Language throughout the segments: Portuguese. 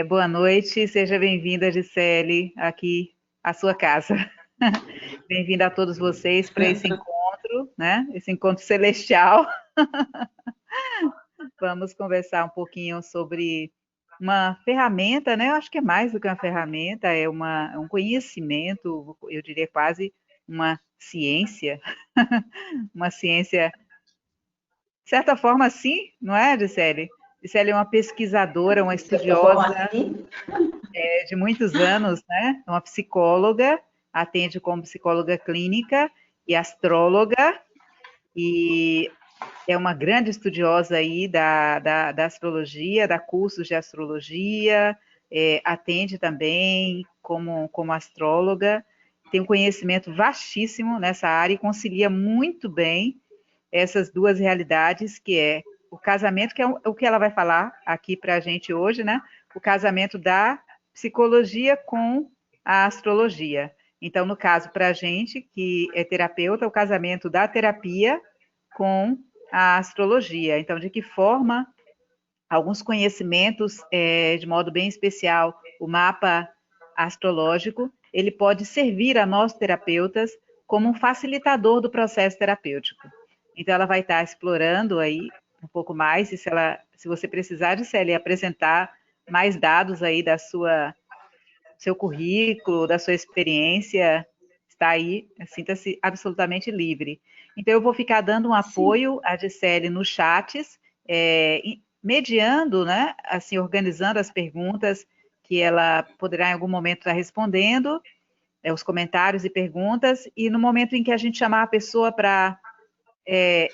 Boa noite, seja bem-vinda, Gisele, aqui à sua casa. Bem-vinda a todos vocês para esse encontro, né? Esse encontro celestial. Vamos conversar um pouquinho sobre uma ferramenta, né? Eu acho que é mais do que uma ferramenta, é um conhecimento, eu diria quase uma ciência, uma ciência, de certa forma, sim, não é, Gisele? Gisele é uma pesquisadora, uma De certa forma, estudiosa assim, de muitos anos, né? É uma psicóloga, atende como psicóloga clínica e astróloga, e é uma grande estudiosa aí da astrologia, dá cursos de astrologia, atende também como astróloga, tem um conhecimento vastíssimo nessa área e concilia muito bem essas duas realidades, que é o casamento, que é o que ela vai falar aqui para a gente hoje, né? O casamento da psicologia com a astrologia. Então, no caso, para a gente, que é terapeuta, o casamento da terapia com a astrologia. Então, de que forma alguns conhecimentos, de modo bem especial, o mapa astrológico, ele pode servir a nós terapeutas como um facilitador do processo terapêutico. Então, ela vai estar explorando aí um pouco mais, e se você precisar de Célia, apresentar mais dados aí seu currículo, da sua experiência, está aí, sinta-se absolutamente livre. Então, eu vou ficar dando um sim. apoio à Gisele nos chats, mediando, né, assim, organizando as perguntas que ela poderá em algum momento estar respondendo, os comentários e perguntas, e no momento em que a gente chamar a pessoa para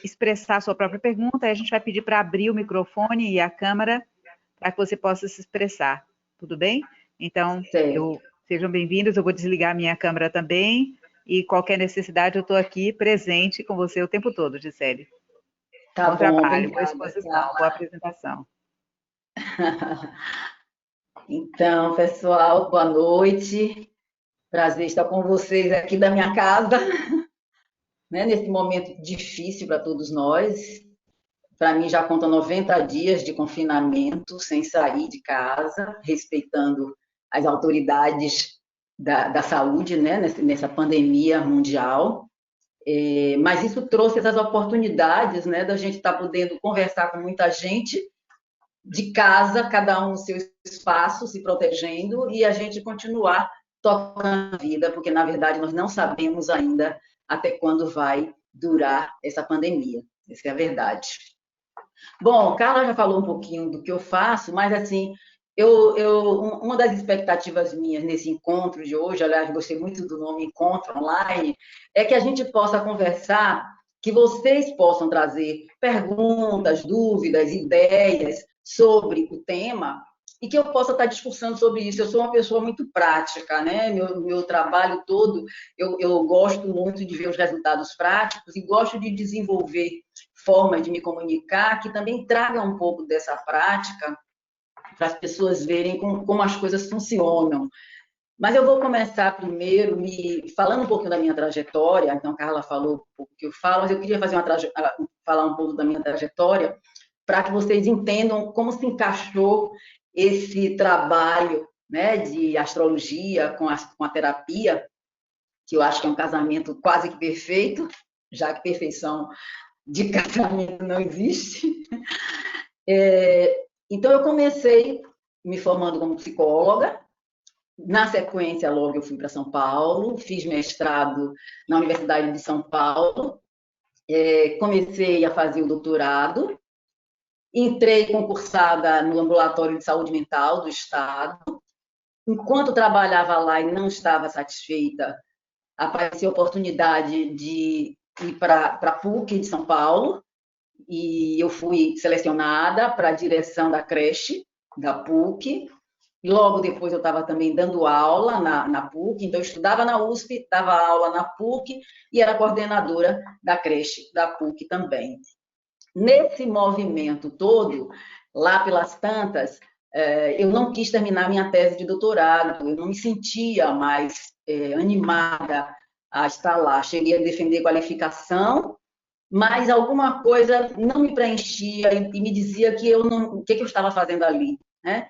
expressar a sua própria pergunta, a gente vai pedir para abrir o microfone e a câmera para que você possa se expressar. Tudo bem? Então, Certo. sejam bem-vindos. Eu vou desligar a minha câmera também. E qualquer necessidade, eu estou aqui presente com você o tempo todo, Gisele. Tá Bom bom, trabalho, boa obrigada, exposição, boa Carla. apresentação. Então, pessoal, boa noite. Prazer estar com vocês aqui da minha casa, né, nesse momento difícil para todos nós. Para mim, já conta 90 dias de confinamento, sem sair de casa, respeitando as autoridades da saúde, né, nessa pandemia mundial. Mas isso trouxe essas oportunidades, né, da gente estar podendo conversar com muita gente de casa, cada um no seu espaço, se protegendo, e a gente continuar tocando a vida, porque, na verdade, nós não sabemos ainda até quando vai durar essa pandemia. Essa é a verdade. Bom, Carla já falou um pouquinho do que eu faço, mas, assim, uma das expectativas minhas nesse encontro de hoje, aliás, gostei muito do nome Encontro Online, é que a gente possa conversar, que vocês possam trazer perguntas, dúvidas, ideias sobre o tema e que eu possa estar discursando sobre isso. Eu sou uma pessoa muito prática, né? Meu trabalho todo, eu gosto muito de ver os resultados práticos e gosto de desenvolver formas de me comunicar que também tragam um pouco dessa prática para as pessoas verem como as coisas funcionam. Mas eu vou começar primeiro me falando um pouquinho da minha trajetória. Então, a Carla falou um pouco o que eu falo, mas eu queria falar um pouco da minha trajetória para que vocês entendam como se encaixou esse trabalho, né, de astrologia com a terapia, que eu acho que é um casamento quase que perfeito, já que perfeição de casamento não existe. Então, eu comecei me formando como psicóloga. Na sequência, logo eu fui para São Paulo, fiz mestrado na Universidade de São Paulo, comecei a fazer o doutorado, entrei concursada no Ambulatório de Saúde Mental do Estado. Enquanto trabalhava lá e não estava satisfeita, apareceu a oportunidade de ir para a PUC de São Paulo, e eu fui selecionada para a direção da creche da PUC. Logo depois eu estava também dando aula na PUC, então eu estudava na USP, dava aula na PUC e era coordenadora da creche da PUC também. Nesse movimento todo, lá pelas tantas, eu não quis terminar minha tese de doutorado, eu não me sentia mais animada a estar lá. Cheguei a defender qualificação, mas alguma coisa não me preenchia e me dizia que eu não, o que eu estava fazendo ali, né?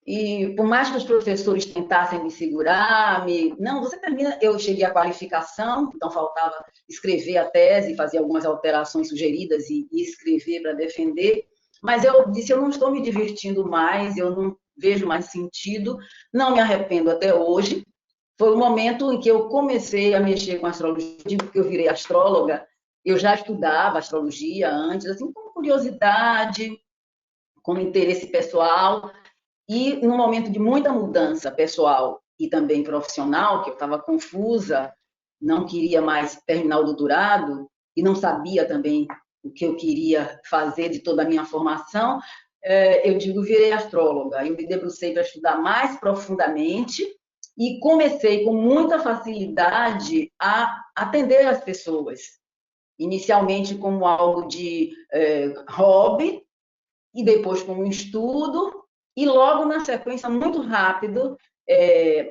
E por mais que os professores tentassem me segurar, não, você termina. Eu cheguei à qualificação, então faltava escrever a tese, fazer algumas alterações sugeridas e escrever para defender. Mas eu disse, eu não estou me divertindo mais, eu não vejo mais sentido, não me arrependo até hoje. Foi o momento em que eu comecei a mexer com astrologia, porque eu virei astróloga. Eu já estudava astrologia antes, assim, com curiosidade, com interesse pessoal. E num momento de muita mudança pessoal e também profissional, que eu estava confusa, não queria mais terminar o doutorado e não sabia também o que eu queria fazer de toda a minha formação, eu digo, virei astróloga. Eu me debrucei para estudar mais profundamente e comecei com muita facilidade a atender as pessoas. Inicialmente como algo de hobby, e depois como um estudo, e logo na sequência, muito rápido,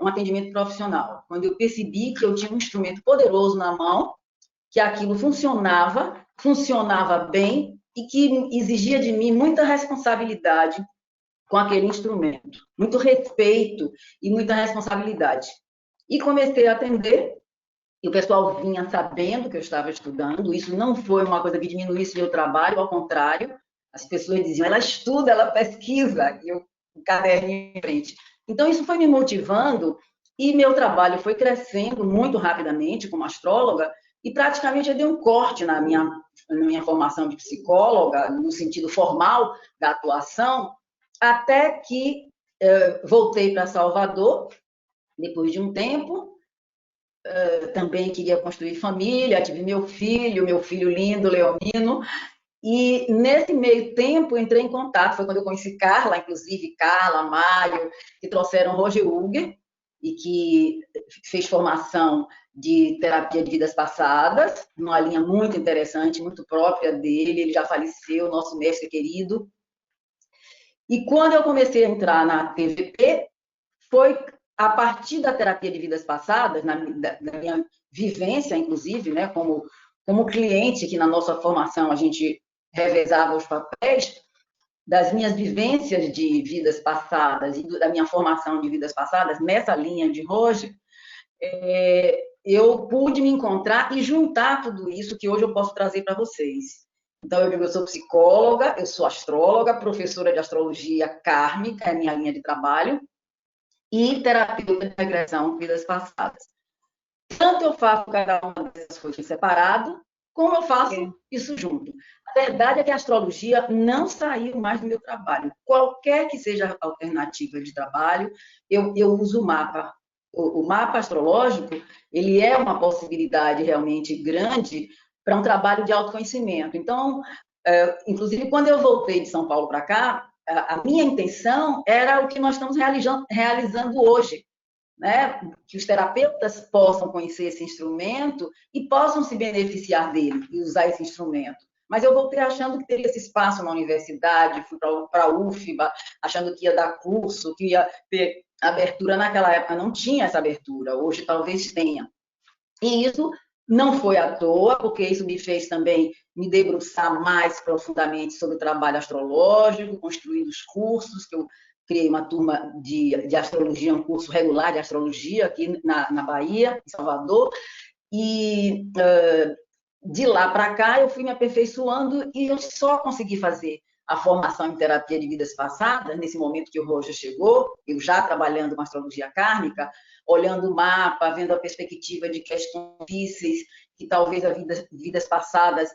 um atendimento profissional. Quando eu percebi que eu tinha um instrumento poderoso na mão, que aquilo funcionava bem e que exigia de mim muita responsabilidade com aquele instrumento, muito respeito e muita responsabilidade. E comecei a atender, e o pessoal vinha sabendo que eu estava estudando, isso não foi uma coisa que diminuísse meu trabalho, ao contrário, as pessoas diziam, ela estuda, ela pesquisa, e eu com o caderninho em frente. Então, isso foi me motivando, e meu trabalho foi crescendo muito rapidamente como astróloga, e praticamente eu dei um corte na minha formação de psicóloga, no sentido formal da atuação, até que voltei para Salvador, depois de um tempo, também queria construir família, tive meu filho lindo, Leonino, e nesse meio tempo entrei em contato, foi quando eu conheci Carla, inclusive Carla, Mário, que trouxeram Roger Huger, e que fez formação de terapia de vidas passadas, numa linha muito interessante, muito própria dele, ele já faleceu, nosso mestre querido. E quando eu comecei a entrar na TVP, foi a partir da terapia de vidas passadas, da minha vivência, inclusive, né, como cliente, que na nossa formação a gente revezava os papéis, das minhas vivências de vidas passadas e da minha formação de vidas passadas, nessa linha de Roger, eu pude me encontrar e juntar tudo isso que hoje eu posso trazer para vocês. Então, eu digo, eu sou psicóloga, eu sou astróloga, professora de astrologia kármica, é a minha linha de trabalho, e terapeuta de regressão, vidas passadas. Tanto eu faço cada uma dessas coisas separado, como eu faço isso junto. A verdade é que a astrologia não saiu mais do meu trabalho. Qualquer que seja a alternativa de trabalho, eu uso o mapa. O mapa astrológico, ele é uma possibilidade realmente grande para um trabalho de autoconhecimento. Então, inclusive, quando eu voltei de São Paulo para cá, a minha intenção era o que nós estamos realizando hoje, né? Que os terapeutas possam conhecer esse instrumento e possam se beneficiar dele e usar esse instrumento. Mas eu voltei achando que teria esse espaço na universidade, fui para a UFBA, achando que ia dar curso, que ia ter abertura. Naquela época não tinha essa abertura, hoje talvez tenha. E isso não foi à toa, porque isso me fez também me debruçar mais profundamente sobre o trabalho astrológico, construindo os cursos, que eu criei uma turma de astrologia, um curso regular de astrologia aqui na Bahia, em Salvador, e de lá para cá eu fui me aperfeiçoando e eu só consegui fazer a formação em terapia de vidas passadas, nesse momento que o Roger chegou, eu já trabalhando com astrologia kármica, olhando o mapa, vendo a perspectiva de questões difíceis, que talvez as vidas passadas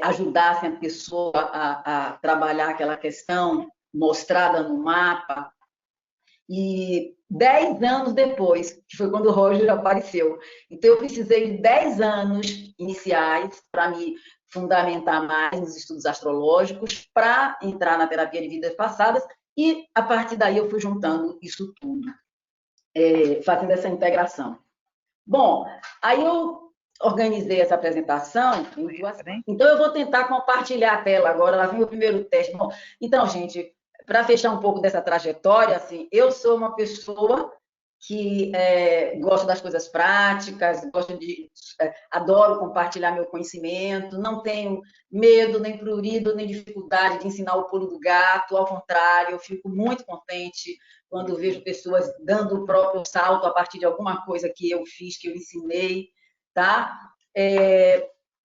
ajudassem a pessoa a trabalhar aquela questão mostrada no mapa. E 10 anos depois, que foi quando o Roger apareceu. Então, eu precisei de 10 anos iniciais para me fundamentar mais nos estudos astrológicos, para entrar na terapia de vidas passadas, e a partir daí eu fui juntando isso tudo, fazendo essa integração. Bom, aí eu organizei essa apresentação. Então, eu vou tentar compartilhar a tela agora. Lá vem o primeiro teste. Bom, então, gente, para fechar um pouco dessa trajetória, assim, eu sou uma pessoa que gosto das coisas práticas, adoro compartilhar meu conhecimento, não tenho medo, nem prurido, nem dificuldade de ensinar o pulo do gato, ao contrário, eu fico muito contente quando vejo pessoas dando o próprio salto a partir de alguma coisa que eu fiz, que eu ensinei, tá?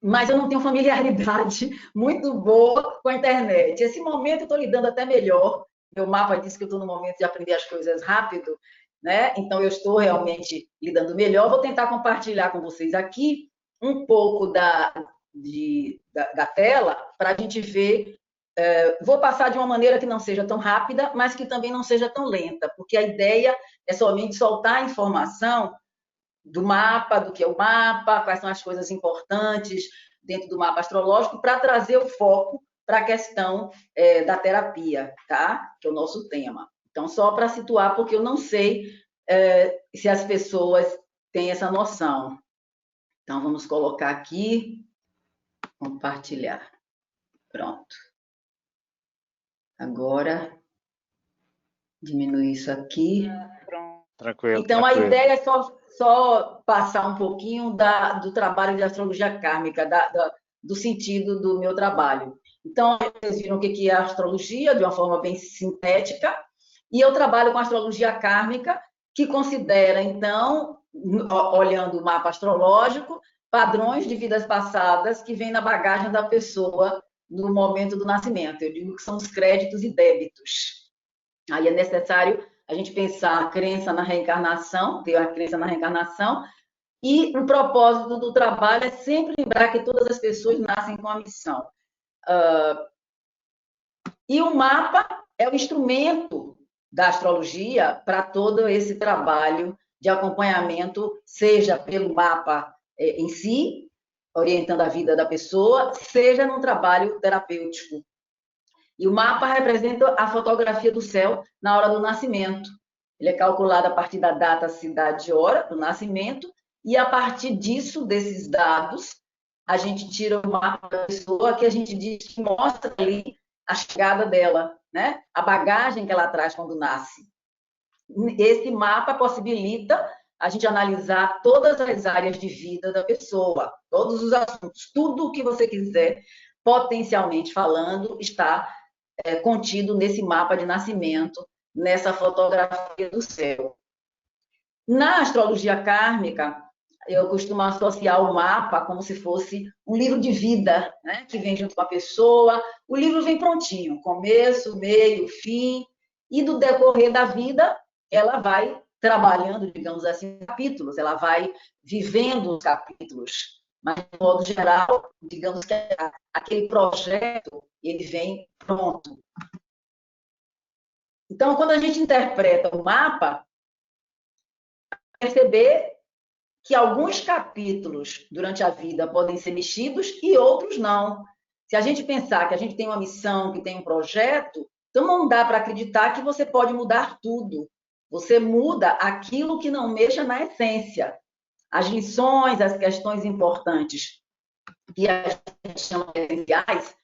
Mas eu não tenho familiaridade muito boa com a internet. Esse momento eu estou lidando até melhor. Meu mapa diz que eu estou no momento de aprender as coisas rápido, né? Então eu estou realmente lidando melhor. Vou tentar compartilhar com vocês aqui um pouco da tela para a gente ver. Vou passar de uma maneira que não seja tão rápida, mas que também não seja tão lenta, porque a ideia é somente soltar a informação do mapa, do que é o mapa, quais são as coisas importantes dentro do mapa astrológico, para trazer o foco para a questão da terapia, tá? Que é o nosso tema. Então, só para situar, porque eu não sei se as pessoas têm essa noção. Então, vamos colocar aqui, compartilhar. Pronto. Agora, diminuir isso aqui. Tranquilo. Então, tranquilo. a ideia é só passar um pouquinho do trabalho de astrologia kármica, do sentido do meu trabalho. Então, vocês viram o que é a astrologia, de uma forma bem sintética, e eu trabalho com a astrologia kármica, que considera, então, olhando o mapa astrológico, padrões de vidas passadas que vêm na bagagem da pessoa no momento do nascimento. Eu digo que são os créditos e débitos. Aí é necessário a gente pensar a crença na reencarnação, ter a crença na reencarnação, e o propósito do trabalho é sempre lembrar que todas as pessoas nascem com a missão. E o mapa é o instrumento da astrologia para todo esse trabalho de acompanhamento, seja pelo mapa em si, orientando a vida da pessoa, seja num trabalho terapêutico. E o mapa representa a fotografia do céu na hora do nascimento. Ele é calculado a partir da data, cidade e hora do nascimento, e a partir disso, desses dados, a gente tira o mapa da pessoa, que a gente diz que mostra ali a chegada dela, né? A bagagem que ela traz quando nasce. Esse mapa possibilita a gente analisar todas as áreas de vida da pessoa, todos os assuntos, tudo o que você quiser, potencialmente falando, está contido nesse mapa de nascimento, nessa fotografia do céu. Na astrologia kármica, eu costumo associar o mapa como se fosse um livro de vida, né? Que vem junto com a pessoa. O livro vem prontinho, começo, meio, fim, e do decorrer da vida, ela vai trabalhando, digamos assim, capítulos, ela vai vivendo os capítulos. Mas, de modo geral, digamos que aquele projeto, ele vem pronto. Então, quando a gente interpreta o mapa, perceber que alguns capítulos durante a vida podem ser mexidos e outros não. Se a gente pensar que a gente tem uma missão, que tem um projeto, então não dá para acreditar que você pode mudar tudo. Você muda aquilo que não mexa na essência. As lições, as questões importantes que a gente chama de essenciais,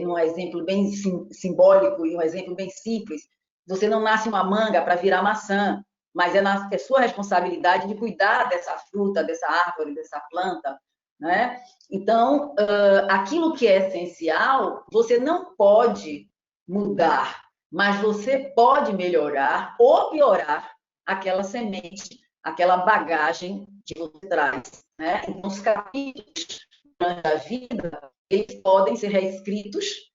num exemplo bem simbólico e um exemplo bem simples, você não nasce uma manga para virar maçã, mas é sua responsabilidade de cuidar dessa fruta, dessa árvore, dessa planta, né? Então, aquilo que é essencial, você não pode mudar, mas você pode melhorar ou piorar aquela semente, aquela bagagem que você traz, né? Então, os capítulos da vida, eles podem ser reescritos,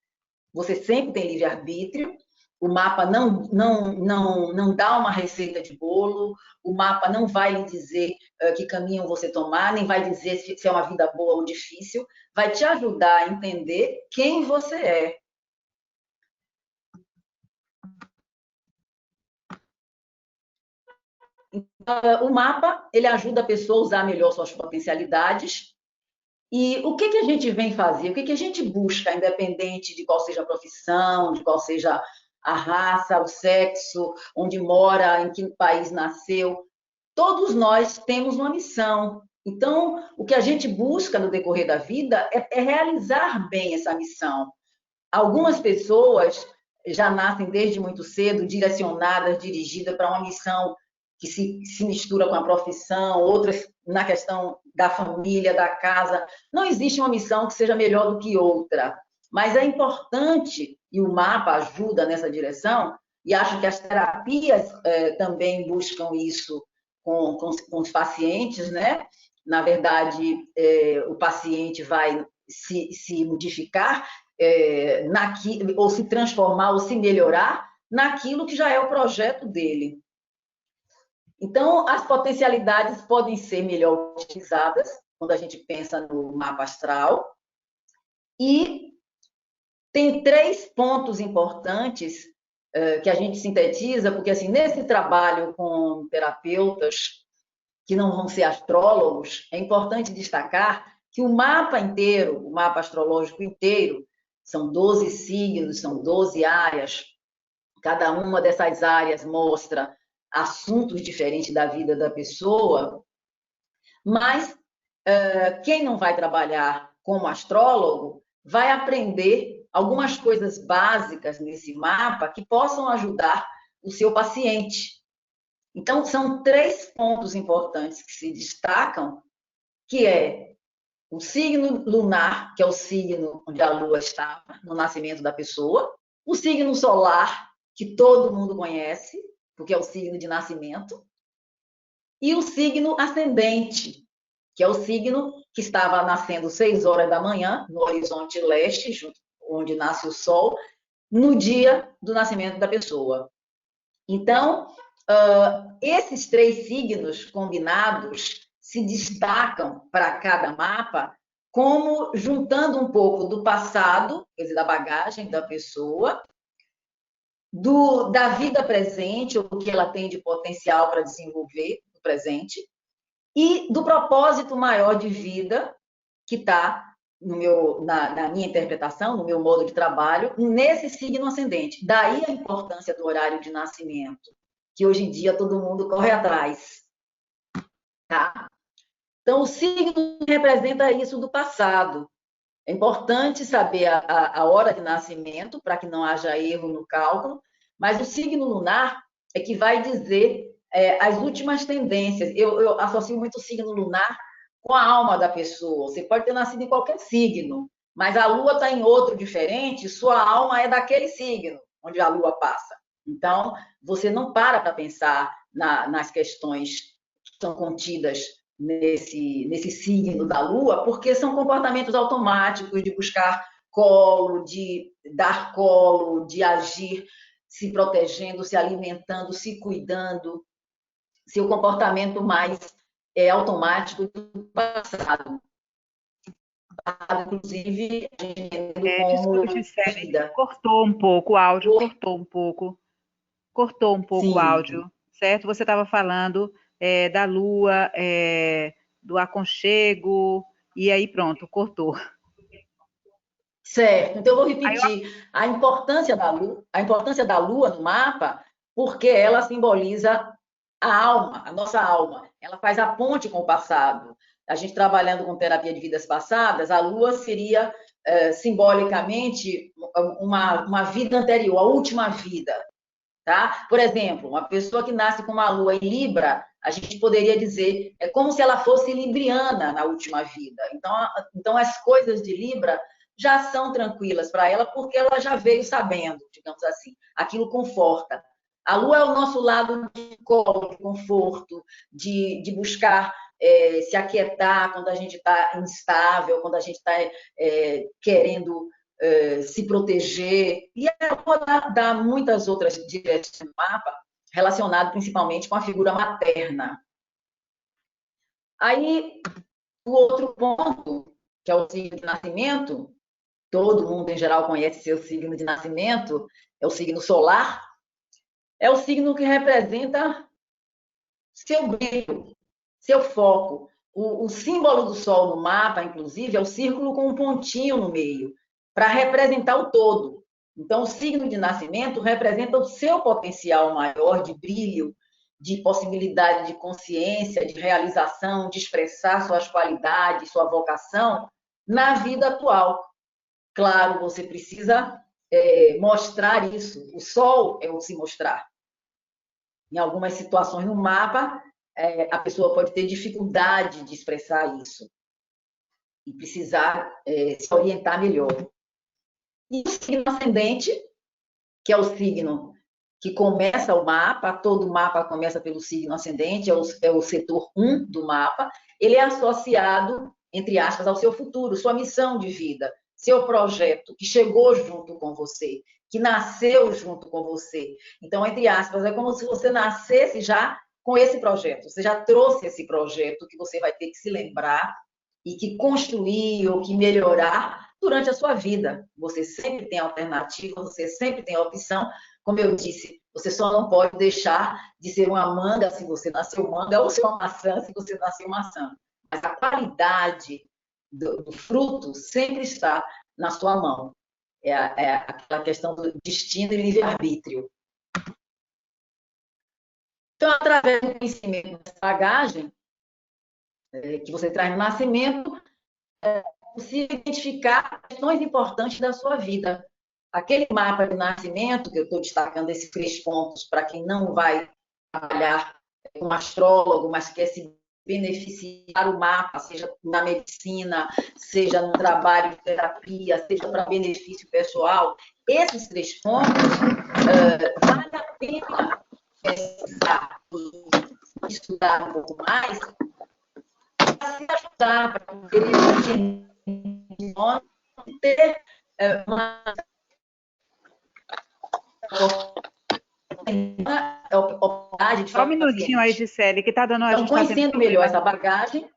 você sempre tem livre-arbítrio, o mapa não dá uma receita de bolo, o mapa não vai lhe dizer que caminho você tomar, nem vai dizer se é uma vida boa ou difícil, vai te ajudar a entender quem você é. Então, o mapa, ele ajuda a pessoa a usar melhor suas potencialidades. E o que a gente vem fazer? O que a gente busca, independente de qual seja a profissão, de qual seja a raça, o sexo, onde mora, em que país nasceu? Todos nós temos uma missão. Então, o que a gente busca no decorrer da vida é realizar bem essa missão. Algumas pessoas já nascem desde muito cedo direcionadas, dirigidas para uma missão que se mistura com a profissão, outras na questão da família, da casa. Não existe uma missão que seja melhor do que outra, mas é importante, e o mapa ajuda nessa direção, e acho que as terapias também buscam isso com os pacientes, né? Na verdade, o paciente vai se modificar, ou se transformar, ou se melhorar naquilo que já é o projeto dele. Então, as potencialidades podem ser melhor utilizadas quando a gente pensa no mapa astral. E tem 3 pontos importantes que a gente sintetiza, porque assim, nesse trabalho com terapeutas que não vão ser astrólogos, é importante destacar que o mapa inteiro, o mapa astrológico inteiro, são 12 signos, são 12 áreas. Cada uma dessas áreas mostra assuntos diferentes da vida da pessoa, mas quem não vai trabalhar como astrólogo vai aprender algumas coisas básicas nesse mapa que possam ajudar o seu paciente. Então, são 3 pontos importantes que se destacam, que é o signo lunar, que é o signo onde a Lua estava no nascimento da pessoa, o signo solar, que todo mundo conhece, porque é o signo de nascimento, e o signo ascendente, que é o signo que estava nascendo 6 horas da manhã, no horizonte leste, onde nasce o Sol, no dia do nascimento da pessoa. Então, esses 3 signos combinados se destacam para cada mapa como juntando um pouco do passado, quer dizer, da bagagem da pessoa, da vida presente, o que ela tem de potencial para desenvolver no presente, e do propósito maior de vida que está na minha interpretação, no meu modo de trabalho, nesse signo ascendente. Daí a importância do horário de nascimento, que hoje em dia todo mundo corre atrás. Tá? Então, o signo representa isso do passado. É importante saber a hora de nascimento, para que não haja erro no cálculo, mas o signo lunar é que vai dizer as últimas tendências. Eu associo muito o signo lunar com a alma da pessoa. Você pode ter nascido em qualquer signo, mas a Lua está em outro diferente, sua alma é daquele signo onde a Lua passa. Então, você não para pensar nas questões que estão contidas nesse signo da Lua, porque são comportamentos automáticos de buscar colo, de dar colo, de agir se protegendo, se alimentando, se cuidando. Seu comportamento mais automático do passado. Inclusive, como Desculpe, Célia, vida. cortou um pouco o áudio, cortou um pouco o Sim, áudio, certo? Você estava falando da lua, do aconchego, e aí pronto, cortou. certo. Então, eu vou Aí eu, repetir a importância da Lua no mapa, porque ela simboliza a alma, a nossa alma. Ela faz a ponte com o passado. A gente trabalhando com terapia de vidas passadas, a Lua seria simbolicamente uma vida anterior, a última vida. Tá? Por exemplo, uma pessoa que nasce com uma lua em Libra, a gente poderia dizer, é como se ela fosse libriana na última vida. Então as coisas de Libra já são tranquilas para ela, porque ela já veio sabendo, digamos assim. Aquilo conforta. A lua é o nosso lado de colo, de conforto, de buscar se aquietar quando a gente está instável, quando a gente está querendo se proteger. E a Lua dá muitas outras direções no mapa, relacionado principalmente com a figura materna. Aí, o outro ponto, que é o signo de nascimento, todo mundo em geral conhece seu signo de nascimento, é o signo solar, é o signo que representa seu brilho, seu foco. O símbolo do Sol no mapa, inclusive, é o círculo com um pontinho no meio, para representar o todo. Então, o signo de nascimento representa o seu potencial maior de brilho, de possibilidade de consciência, de realização, de expressar suas qualidades, sua vocação na vida atual. Claro, você precisa mostrar isso. O sol é o se mostrar. Em algumas situações no mapa, a pessoa pode ter dificuldade de expressar isso e precisar se orientar melhor. E o signo ascendente, que é o signo que começa o mapa, todo mapa começa pelo signo ascendente, é o setor 1 do mapa, ele é associado, entre aspas, ao seu futuro, sua missão de vida, seu projeto, que chegou junto com você, que nasceu junto com você. Então, entre aspas, é como se você nascesse já com esse projeto, você já trouxe esse projeto que você vai ter que se lembrar e que construir ou que melhorar durante a sua vida. Você sempre tem alternativa, você sempre tem opção. Como eu disse, você só não pode deixar de ser uma manga se você nasceu manga ou ser uma maçã se você nasceu maçã. Mas a qualidade do fruto sempre está na sua mão. É aquela questão do destino e livre-arbítrio. Então, através do conhecimento dessa bagagem que você traz no nascimento, é possível identificar questões importantes da sua vida. Aquele mapa de nascimento, que eu estou destacando esses 3 pontos para quem não vai trabalhar com astrólogo, mas quer se beneficiar do mapa, seja na medicina, seja no trabalho de terapia, seja para benefício pessoal, esses 3 pontos vale a pena pesquisar e estudar um pouco mais para se ajudar, para poder ter uma oportunidade de Só um falar com o minutinho aí, paciente. Gisele, que está dando... a Então, gente está tendo conhecendo melhor essa bagagem...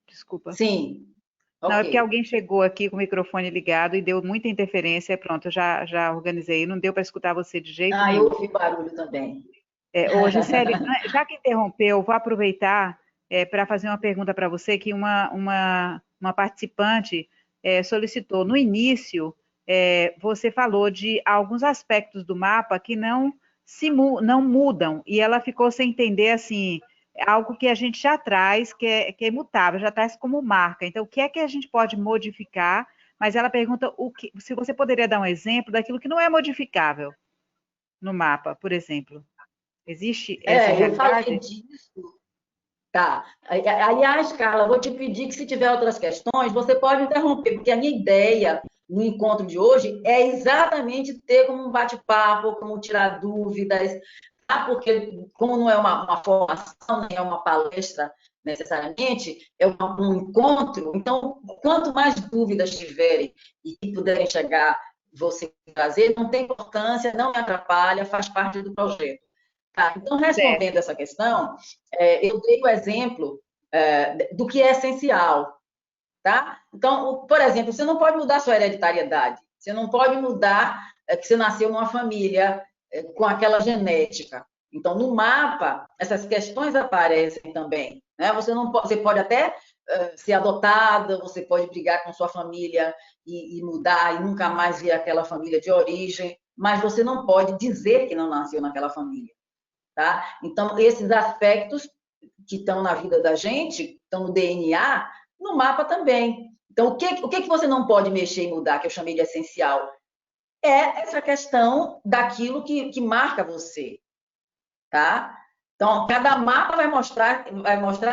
desculpa. Sim, Não, é porque ok. alguém chegou aqui com o microfone ligado e deu muita interferência. Pronto, eu já organizei. Não deu para escutar você de jeito Eu nenhum. ouvi barulho também. Ô, Gisele, já que interrompeu, vou aproveitar para fazer uma pergunta para você, que uma participante solicitou. No início, você falou de alguns aspectos do mapa que não mudam, e ela ficou sem entender, assim, algo que a gente já traz, que é imutável, já traz como marca. Então, o que é que a gente pode modificar? Mas ela pergunta se você poderia dar um exemplo daquilo que não é modificável no mapa, por exemplo. Existe essa Eu falei realidade? disso. Tá. Aliás, Carla, vou te pedir que, se tiver outras questões, você pode interromper, porque a minha ideia no encontro de hoje é exatamente ter como um bate-papo, como tirar dúvidas, tá? Porque, como não é uma formação, nem é uma palestra necessariamente, é um encontro, então, quanto mais dúvidas tiverem e que puderem chegar, você trazer, não tem importância, não me atrapalha, faz parte do projeto. Tá, então, respondendo Certo. essa questão, eu dei o exemplo do que é essencial. Tá? Então, por exemplo, você não pode mudar sua hereditariedade, você não pode mudar que você nasceu numa família com aquela genética. Então, no mapa, essas questões aparecem também. Né? Você pode até ser adotada, você pode brigar com sua família e mudar e nunca mais ver aquela família de origem, mas você não pode dizer que não nasceu naquela família. Tá? Então, esses aspectos que estão na vida da gente, estão no DNA, no mapa também. Então, o que você não pode mexer e mudar, que eu chamei de essencial? É essa questão daquilo que marca você. Tá? Então, cada mapa vai mostrar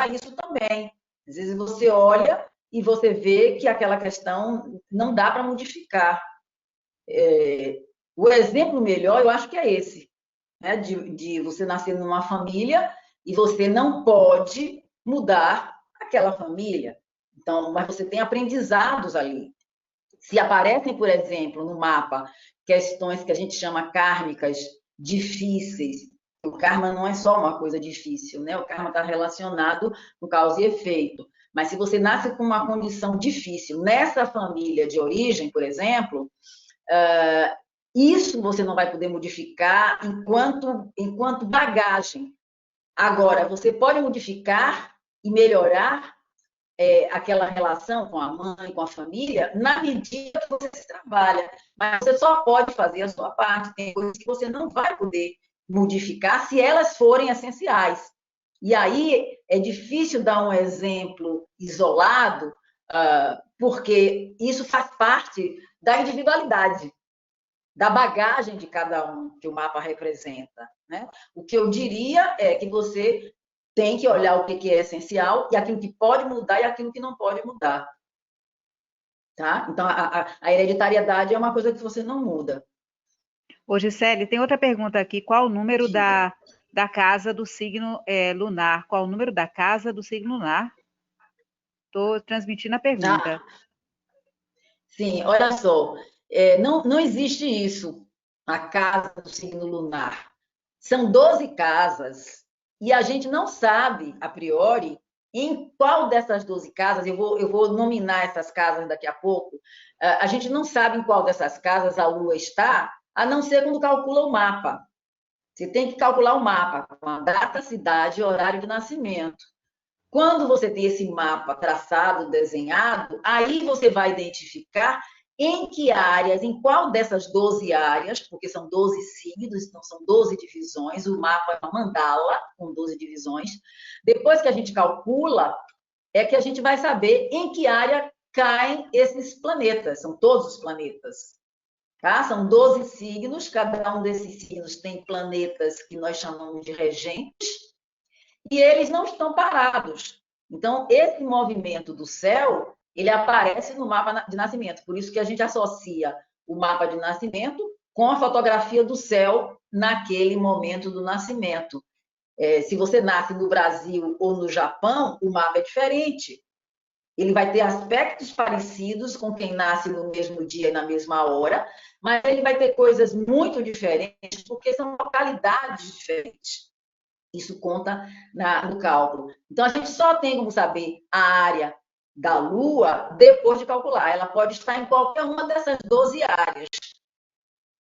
isso também. Às vezes você olha e você vê que aquela questão não dá para modificar. O exemplo melhor, eu acho que é esse. Né, de você nascer numa família e você não pode mudar aquela família. Então, mas você tem aprendizados ali. Se aparecem, por exemplo, no mapa, questões que a gente chama kármicas, difíceis, o karma não é só uma coisa difícil, né? O karma está relacionado com causa e efeito. Mas se você nasce com uma condição difícil nessa família de origem, por exemplo, isso você não vai poder modificar enquanto bagagem. Agora, você pode modificar e melhorar aquela relação com a mãe, com a família, na medida que você se trabalha. Mas você só pode fazer a sua parte. Tem coisas que você não vai poder modificar se elas forem essenciais. E aí é difícil dar um exemplo isolado, porque isso faz parte da individualidade, da bagagem de cada um que o mapa representa, né? O que eu diria é que você tem que olhar o que é essencial e aquilo que pode mudar e aquilo que não pode mudar. Tá? Então, a hereditariedade é uma coisa que você não muda. Ô, Gisele, tem outra pergunta aqui. Qual o número Diga. da casa do signo lunar? Qual o número da casa do signo lunar? Estou transmitindo a pergunta. Sim, olha só. Não existe isso, a casa do signo lunar. São 12 casas e a gente não sabe, a priori, em qual dessas 12 casas, eu vou nominar essas casas daqui a pouco, a gente não sabe em qual dessas casas a Lua está, a não ser quando calcula o mapa. Você tem que calcular o mapa, com a data, cidade e horário de nascimento. Quando você tem esse mapa traçado, desenhado, aí você vai identificar em que áreas, em qual dessas 12 áreas, porque são 12 signos, então são 12 divisões, o mapa é uma mandala com 12 divisões. Depois que a gente calcula, é que a gente vai saber em que área caem esses planetas, são todos os planetas. Tá? São 12 signos, cada um desses signos tem planetas que nós chamamos de regentes, e eles não estão parados. Então, esse movimento do céu, ele aparece no mapa de nascimento. Por isso que a gente associa o mapa de nascimento com a fotografia do céu naquele momento do nascimento. Se você nasce no Brasil ou no Japão, o mapa é diferente. Ele vai ter aspectos parecidos com quem nasce no mesmo dia e na mesma hora, mas ele vai ter coisas muito diferentes, porque são localidades diferentes. Isso conta no cálculo. Então, a gente só tem como saber a área da Lua depois de calcular. Ela pode estar em qualquer uma dessas 12 áreas.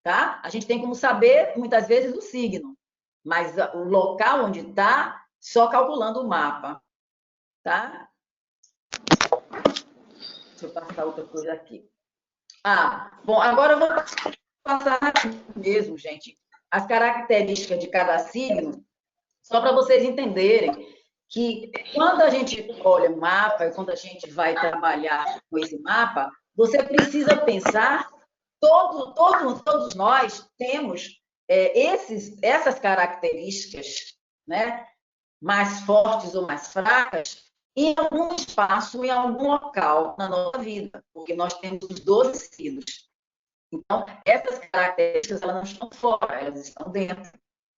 Tá? A gente tem como saber, muitas vezes, o signo, mas o local onde está, só calculando o mapa. Tá? Deixa eu passar outra coisa aqui. Bom, agora eu vou passar mesmo, gente, as características de cada signo, só para vocês entenderem que quando a gente olha o mapa e quando a gente vai trabalhar com esse mapa, você precisa pensar, todos nós temos essas características, né, mais fortes ou mais fracas, em algum espaço, em algum local na nossa vida, porque nós temos os 12 signos. Então, essas características elas não estão fora, elas estão dentro.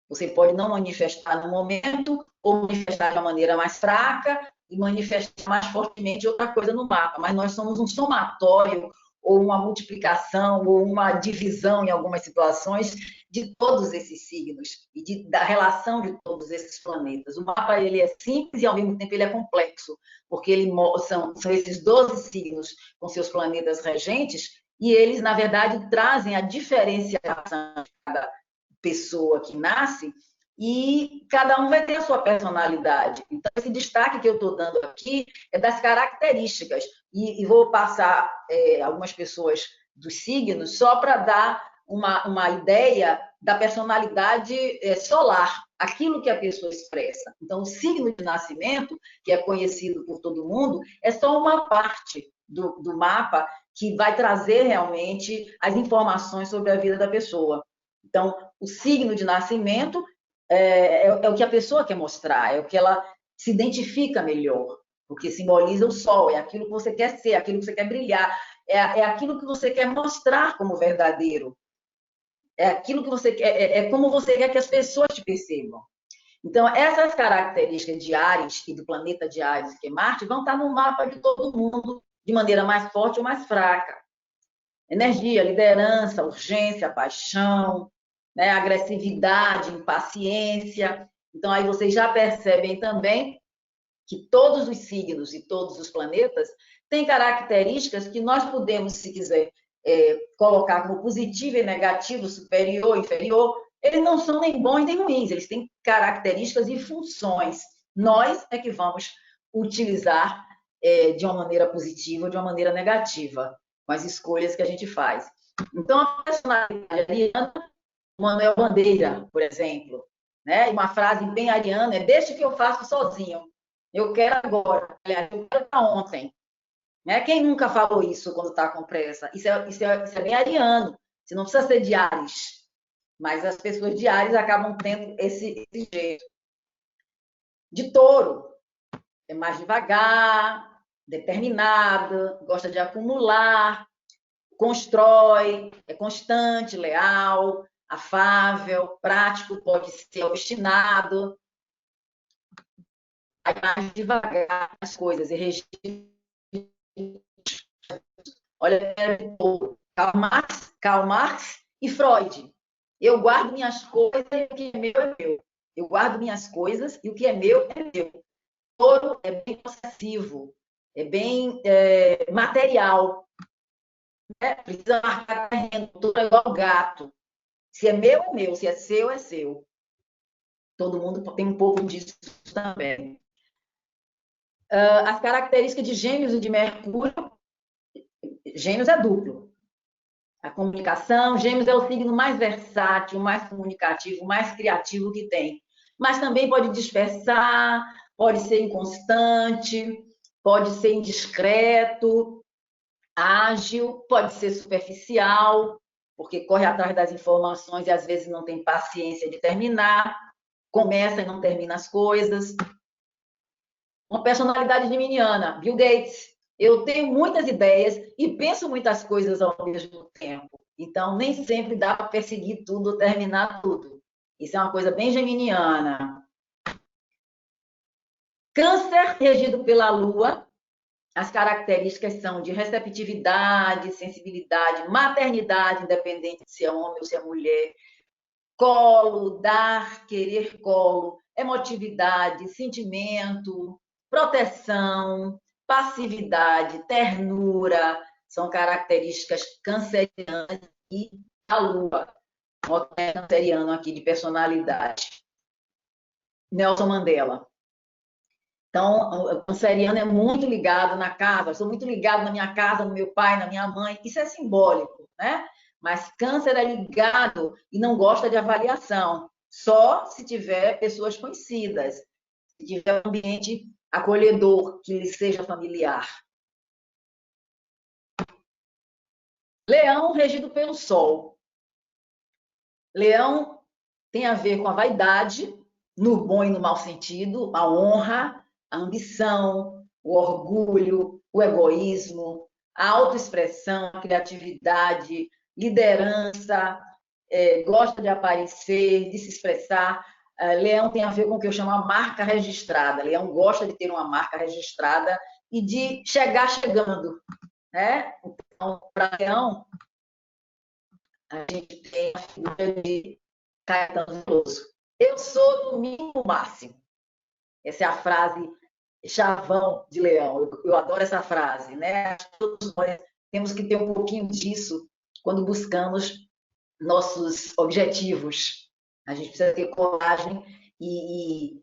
Você pode não manifestar no momento, ou manifestar de uma maneira mais fraca, e manifestar mais fortemente outra coisa no mapa. Mas nós somos um somatório, ou uma multiplicação, ou uma divisão, em algumas situações, de todos esses signos, e da relação de todos esses planetas. O mapa ele é simples e, ao mesmo tempo, ele é complexo, porque são esses 12 signos com seus planetas regentes, e eles, na verdade, trazem a diferenciação de cada pessoa que nasce, e cada um vai ter a sua personalidade. Então, esse destaque que eu estou dando aqui é das características. E vou passar algumas pessoas dos signos só para dar uma ideia da personalidade solar, aquilo que a pessoa expressa. Então, o signo de nascimento, que é conhecido por todo mundo, é só uma parte do mapa que vai trazer realmente as informações sobre a vida da pessoa. Então, o signo de nascimento é o que a pessoa quer mostrar, é o que ela se identifica melhor, porque simboliza o sol, é aquilo que você quer ser, aquilo que você quer brilhar, é aquilo que você quer mostrar como verdadeiro, é aquilo que você quer, é como você quer que as pessoas te percebam. Então, essas características de Áries e do planeta de Áries, que é Marte, vão estar no mapa de todo mundo de maneira mais forte ou mais fraca. Energia, liderança, urgência, paixão, né, agressividade, impaciência. Então, aí vocês já percebem também que todos os signos e todos os planetas têm características que nós podemos, se quiser, colocar como positivo e negativo, superior, inferior. Eles não são nem bons nem ruins, eles têm características e funções. Nós é que vamos utilizar de uma maneira positiva ou de uma maneira negativa, com as escolhas que a gente faz. Então, a personalidade ariana, Manuel Bandeira, por exemplo, né? Uma frase bem ariana é: deixe que eu faço sozinho. Eu quero agora, aliás, eu quero para ontem. Né? Quem nunca falou isso quando está com pressa? Isso é bem ariano. Você não precisa ser de Áries, mas as pessoas de Áries acabam tendo esse jeito. De Touro, é mais devagar, determinada, gosta de acumular, constrói, é constante, leal, afável, prático, pode ser obstinado, vai mais devagar as coisas e regime. Olha, Karl Marx e Freud. Eu guardo minhas coisas e o que é meu é meu. Eu guardo minhas coisas e o que é meu é meu. Touro é bem possessivo, é bem material. Né? Precisa marcar terreno, tudo é igual gato. Se é meu, é meu. Se é seu, é seu. Todo mundo tem um pouco disso também. As características de Gêmeos e de Mercúrio. Gêmeos é duplo. A comunicação, Gêmeos é o signo mais versátil, mais comunicativo, mais criativo que tem. Mas também pode dispersar, pode ser inconstante, pode ser indiscreto, ágil, pode ser superficial, porque corre atrás das informações e às vezes não tem paciência de terminar, começa e não termina as coisas. Uma personalidade geminiana, Bill Gates. Eu tenho muitas ideias e penso muitas coisas ao mesmo tempo. Então, nem sempre dá para perseguir tudo, terminar tudo. Isso é uma coisa bem geminiana. Câncer, regido pela Lua. As características são de receptividade, sensibilidade, maternidade, independente se é homem ou se é mulher. Colo, dar, querer colo, emotividade, sentimento, proteção, passividade, ternura, são características cancerianas e da Lua, canceriano aqui de personalidade. Nelson Mandela. Então, o canceriano é muito ligado na casa, sou muito ligado na minha casa, no meu pai, na minha mãe, isso é simbólico, né? Mas câncer é ligado e não gosta de avaliação, só se tiver pessoas conhecidas, se tiver um ambiente acolhedor, que lhe seja familiar. Leão, regido pelo Sol. Leão tem a ver com a vaidade, no bom e no mau sentido, a honra, a ambição, o orgulho, o egoísmo, a autoexpressão, a criatividade, liderança, gosta de aparecer, de se expressar. Leão tem a ver com o que eu chamo a marca registrada. Leão gosta de ter uma marca registrada e de chegar chegando. Né? Então, para Leão, a gente tem a figura de Caetano Veloso. Eu sou no mínimo o máximo. Essa é a frase chavão de Leão. Eu adoro essa frase, né? Todos nós temos que ter um pouquinho disso quando buscamos nossos objetivos. A gente precisa ter coragem e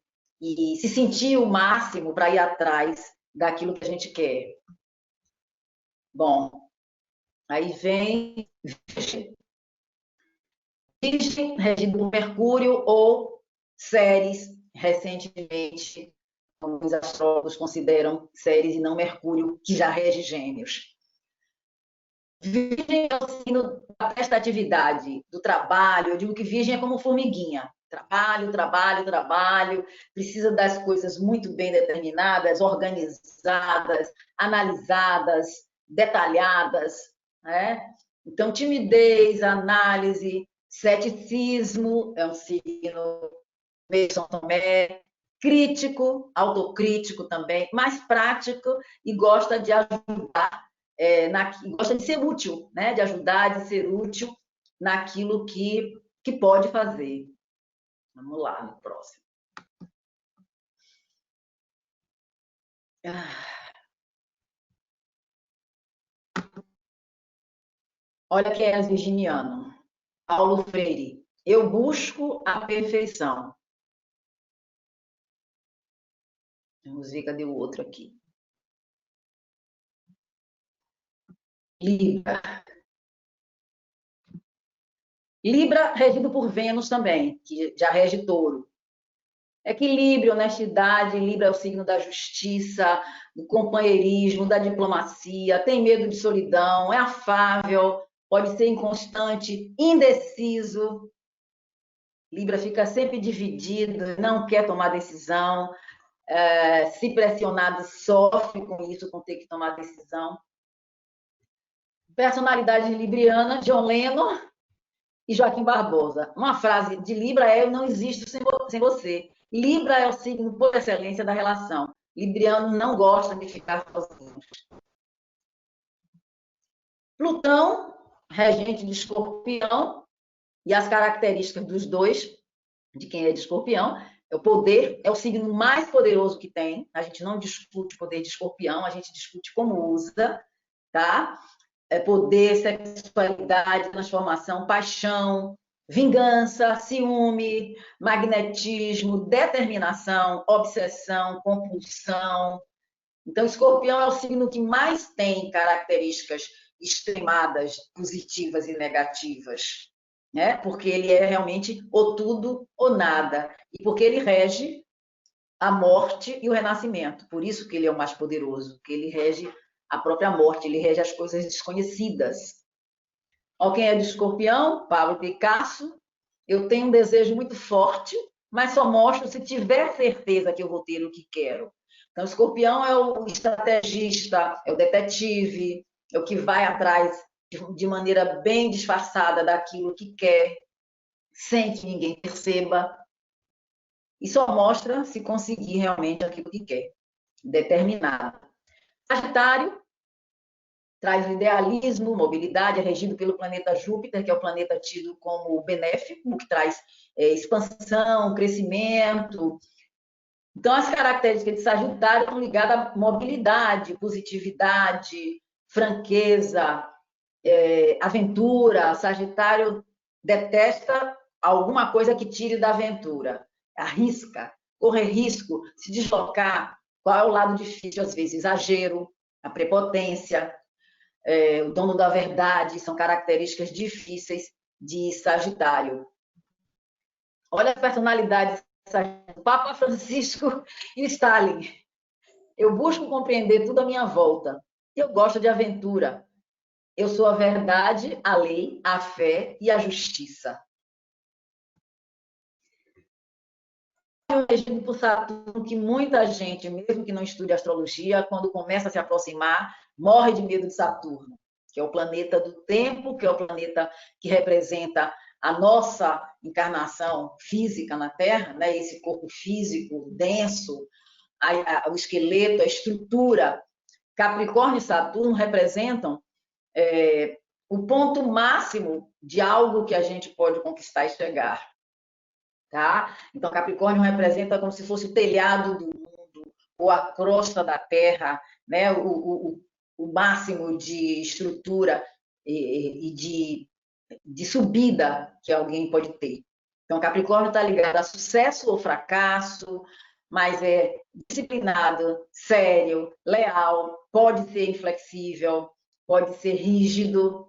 se sentir o máximo para ir atrás daquilo que a gente quer. Bom, aí vem Virgem, regido por Mercúrio, ou Ceres, recentemente, alguns astrólogos consideram Ceres e não Mercúrio, que já rege Gêmeos. Virgem é o signo da prestatividade, do trabalho. Eu digo que Virgem é como formiguinha. Trabalho, trabalho, trabalho. Precisa das coisas muito bem determinadas, organizadas, analisadas, detalhadas. Né? Então, timidez, análise, ceticismo, é um signo meio São Tomé, crítico, autocrítico também, mais prático e gosta de ajudar, gosta de ser útil, né? De ajudar, de ser útil naquilo que pode fazer. Vamos lá, no próximo. Olha quem é virginiano. Paulo Freire. Eu busco a perfeição. Vamos ver, cadê o outro aqui? Libra. Libra, regido por Vênus também, que já rege Touro. Equilíbrio, honestidade, Libra é o signo da justiça, do companheirismo, da diplomacia, tem medo de solidão, é afável, pode ser inconstante, indeciso. Libra fica sempre dividido, não quer tomar decisão, se pressionado, sofre com isso, com ter que tomar decisão. Personalidade libriana, John Lennon e Joaquim Barbosa. Uma frase de Libra é: eu não existo sem você. Libra é o signo por excelência da relação. Libriano não gosta de ficar sozinho. Plutão, regente de Escorpião, e as características dos dois, de quem é de Escorpião, é o poder, é o signo mais poderoso que tem. A gente não discute o poder de Escorpião, a gente discute como usa, tá? É poder, sexualidade, transformação, paixão, vingança, ciúme, magnetismo, determinação, obsessão, compulsão. Então, Escorpião é o signo que mais tem características extremadas, positivas e negativas, né? Porque ele é realmente ou tudo ou nada, e porque ele rege a morte e o renascimento. Por isso que ele é o mais poderoso, porque ele rege a própria morte, ele rege as coisas desconhecidas. Ó, quem é de Escorpião? Pablo Picasso. Eu tenho um desejo muito forte, mas só mostro se tiver certeza que eu vou ter o que quero. Então, Escorpião é o estrategista, é o detetive, é o que vai atrás de maneira bem disfarçada daquilo que quer, sem que ninguém perceba. E só mostra se conseguir realmente aquilo que quer, determinado. Sagitário traz o idealismo, mobilidade, é regido pelo planeta Júpiter, que é o planeta tido como benéfico, que traz expansão, crescimento. Então, as características de Sagitário estão ligadas à mobilidade, positividade, franqueza, aventura. Sagitário detesta alguma coisa que tire da aventura. Arrisca, correr risco, se deslocar. Qual é o lado difícil, às vezes? Exagero, a prepotência, o dono da verdade, são características difíceis de Sagitário. Olha a personalidade do Papa Francisco e Stalin. Eu busco compreender tudo à minha volta. Eu gosto de aventura. Eu sou a verdade, a lei, a fé e a justiça. Regido por Saturno, que muita gente, mesmo que não estude astrologia, quando começa a se aproximar, morre de medo de Saturno, que é o planeta do tempo, que é o planeta que representa a nossa encarnação física na Terra, né? Esse corpo físico denso, o esqueleto, a estrutura. Capricórnio e Saturno representam o ponto máximo de algo que a gente pode conquistar e chegar. Tá? Então, Capricórnio representa como se fosse o telhado do mundo, ou a crosta da terra, né? o máximo de estrutura e de subida que alguém pode ter. Então, Capricórnio está ligado a sucesso ou fracasso, mas é disciplinado, sério, leal, pode ser inflexível, pode ser rígido.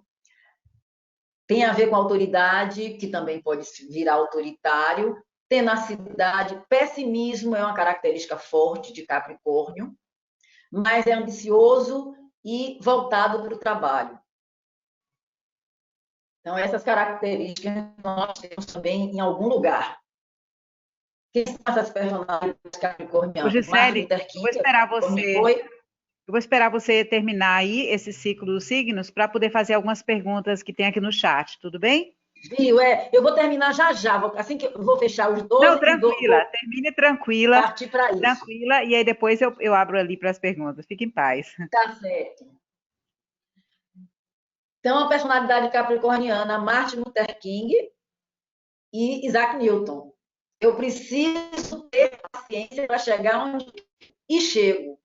Tem a ver com autoridade, que também pode virar autoritário. Tenacidade, pessimismo é uma característica forte de Capricórnio, mas é ambicioso e voltado para o trabalho. Então, essas características nós temos também em algum lugar. Quem são essas personalidades capricornianas? Gisele, eu vou esperar você terminar aí esse ciclo dos signos para poder fazer algumas perguntas que tem aqui no chat, tudo bem? Viu? Eu vou terminar já. Assim que eu vou fechar os 12. Não, tranquila, termine tranquila. Partir para isso. Tranquila, e aí depois eu abro ali para as perguntas. Fique em paz. Tá certo. Então, a personalidade capricorniana, Martin Luther King e Isaac Newton. Eu preciso ter paciência para chegar onde e chego.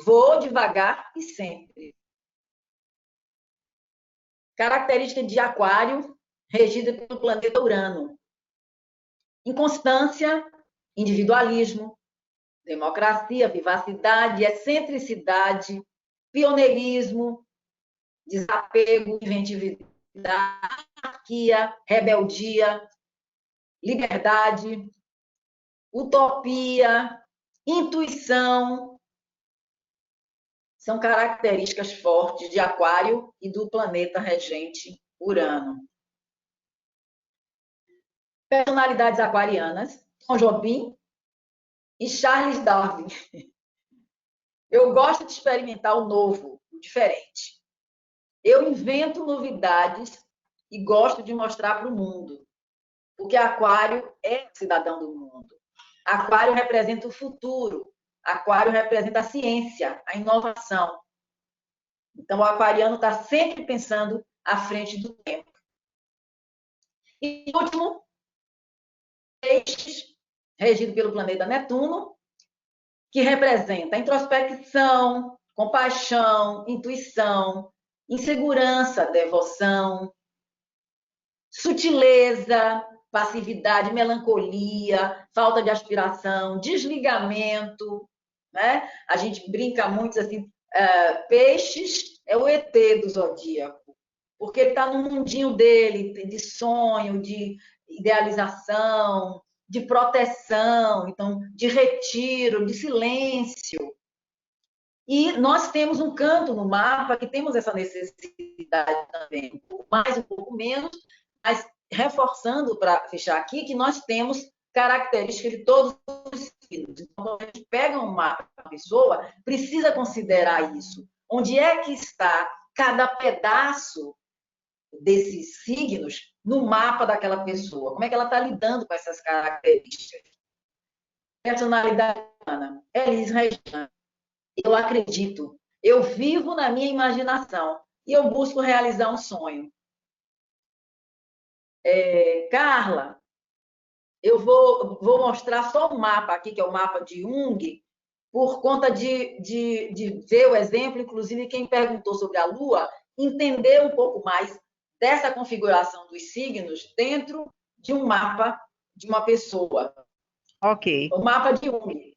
Vou devagar e sempre. Característica de Aquário, regida pelo planeta Urano. Inconstância, individualismo, democracia, vivacidade, excentricidade, pioneirismo, desapego, inventividade, anarquia, rebeldia, liberdade, utopia, intuição, são características fortes de Aquário e do planeta regente Urano. Personalidades aquarianas, Tom Jobim e Charles Darwin. Eu gosto de experimentar o novo, o diferente. Eu invento novidades e gosto de mostrar para o mundo, porque Aquário é cidadão do mundo. Aquário representa o futuro. Aquário representa a ciência, a inovação. Então, o aquariano está sempre pensando à frente do tempo. E, por último, Peixes, regido pelo planeta Netuno, que representa introspecção, compaixão, intuição, insegurança, devoção, sutileza, passividade, melancolia, falta de aspiração, desligamento, né? A gente brinca muito assim, Peixes é o ET do zodíaco, porque ele está no mundinho dele, de sonho, de idealização, de proteção, então, de retiro, de silêncio. E nós temos um canto no mapa que temos essa necessidade também, um pouco mais, um pouco menos, mas reforçando para fechar aqui que nós temos características de todos os signos. Então, quando a gente pega um mapa da pessoa, precisa considerar isso. Onde é que está cada pedaço desses signos no mapa daquela pessoa? Como é que ela está lidando com essas características? Personalidade humana, Elis Regina. Eu acredito, eu vivo na minha imaginação e eu busco realizar um sonho. Carla, eu vou mostrar só um mapa aqui, que é o mapa de Jung, por conta de ver o exemplo, inclusive quem perguntou sobre a Lua, entender um pouco mais dessa configuração dos signos dentro de um mapa de uma pessoa. Ok. O mapa de Jung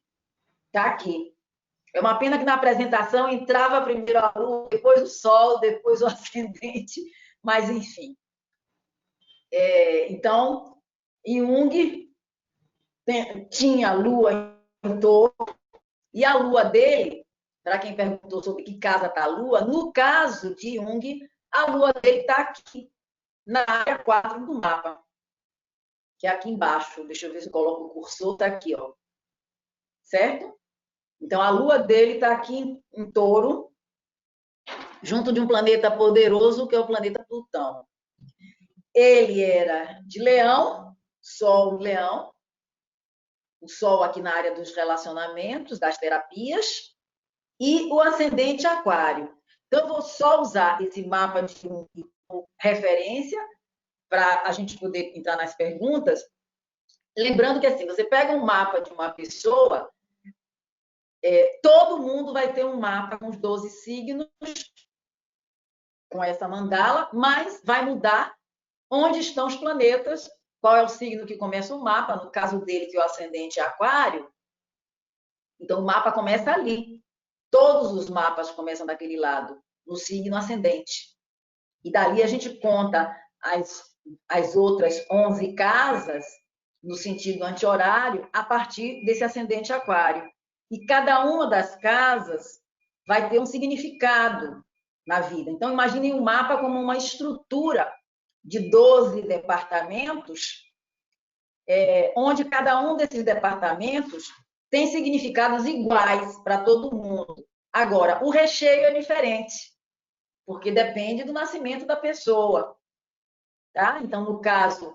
está aqui. É uma pena que na apresentação entrava primeiro a Lua, depois o Sol, depois o ascendente, mas enfim. Então, Jung tinha a Lua em Touro, e a Lua dele, para quem perguntou sobre que casa está a Lua, no caso de Jung, a Lua dele está aqui, na área 4 do mapa, que é aqui embaixo. Deixa eu ver se eu coloco o cursor, está aqui, ó. Certo? Então, a Lua dele está aqui em Touro, junto de um planeta poderoso, que é o planeta Plutão. Ele era de Leão, Sol Leão, o Sol aqui na área dos relacionamentos, das terapias, e o ascendente Aquário. Então, eu vou só usar esse mapa de Jung como referência para a gente poder entrar nas perguntas. Lembrando que, assim, você pega um mapa de uma pessoa, todo mundo vai ter um mapa com os 12 signos, com essa mandala, mas vai mudar onde estão os planetas, qual é o signo que começa o mapa, no caso dele, que é o ascendente é Aquário. Então, o mapa começa ali. Todos os mapas começam daquele lado, no signo ascendente. E dali a gente conta as outras 11 casas, no sentido anti-horário, a partir desse ascendente Aquário. E cada uma das casas vai ter um significado na vida. Então, imaginem o mapa como uma estrutura de 12 departamentos, onde cada um desses departamentos tem significados iguais para todo mundo. Agora, o recheio é diferente, porque depende do nascimento da pessoa. Tá? Então, no caso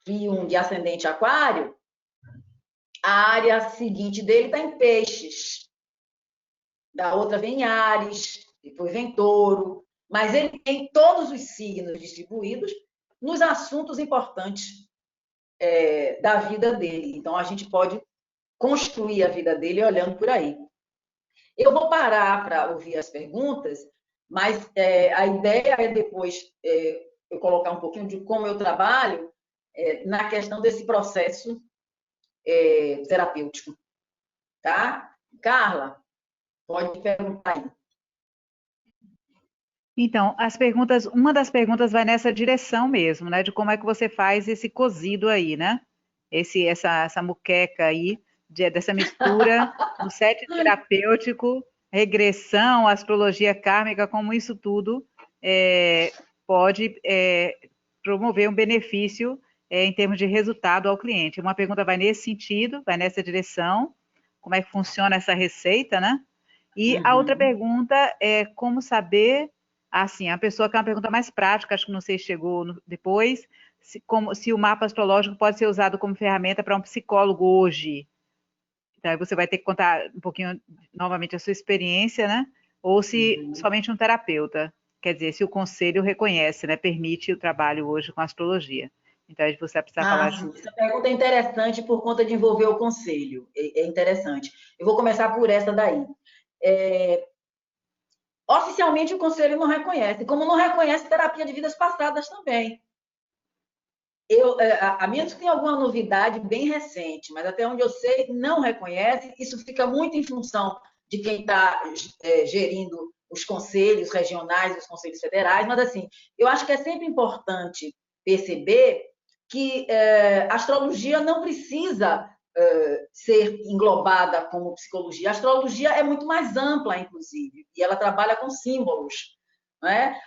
de Jung, ascendente Aquário, a área seguinte dele está em Peixes. Da outra vem Áries, depois vem Touro. Mas ele tem todos os signos distribuídos nos assuntos importantes da vida dele. Então, a gente pode construir a vida dele olhando por aí. Eu vou parar para ouvir as perguntas, mas a ideia é depois eu colocar um pouquinho de como eu trabalho na questão desse processo terapêutico. Tá? Carla, pode perguntar aí. Então, uma das perguntas vai nessa direção mesmo, né? De como é que você faz esse cozido aí, né? Essa muqueca aí, dessa mistura do set terapêutico regressão, astrologia kármica, como isso tudo pode promover um benefício em termos de resultado ao cliente. Uma pergunta vai nesse sentido, vai nessa direção, como é que funciona essa receita, né? E a outra pergunta é como saber, assim, a pessoa quer uma pergunta mais prática, acho que não sei se chegou depois, se o mapa astrológico pode ser usado como ferramenta para um psicólogo hoje. Então, aí você vai ter que contar um pouquinho novamente a sua experiência, né? Ou se somente um terapeuta. Quer dizer, se o conselho reconhece, né? Permite o trabalho hoje com astrologia. Então, aí você vai precisar falar Sim. disso. Essa pergunta é interessante por conta de envolver o conselho. É interessante. Eu vou começar por essa daí. Oficialmente, o conselho não reconhece, como não reconhece terapia de vidas passadas também. A menos que tenha alguma novidade bem recente, mas até onde eu sei, não reconhece. Isso fica muito em função de quem está gerindo os conselhos regionais, os conselhos federais, mas assim, eu acho que é sempre importante perceber que a astrologia não precisa ser englobada como psicologia. A astrologia é muito mais ampla, inclusive, e ela trabalha com símbolos. Não é?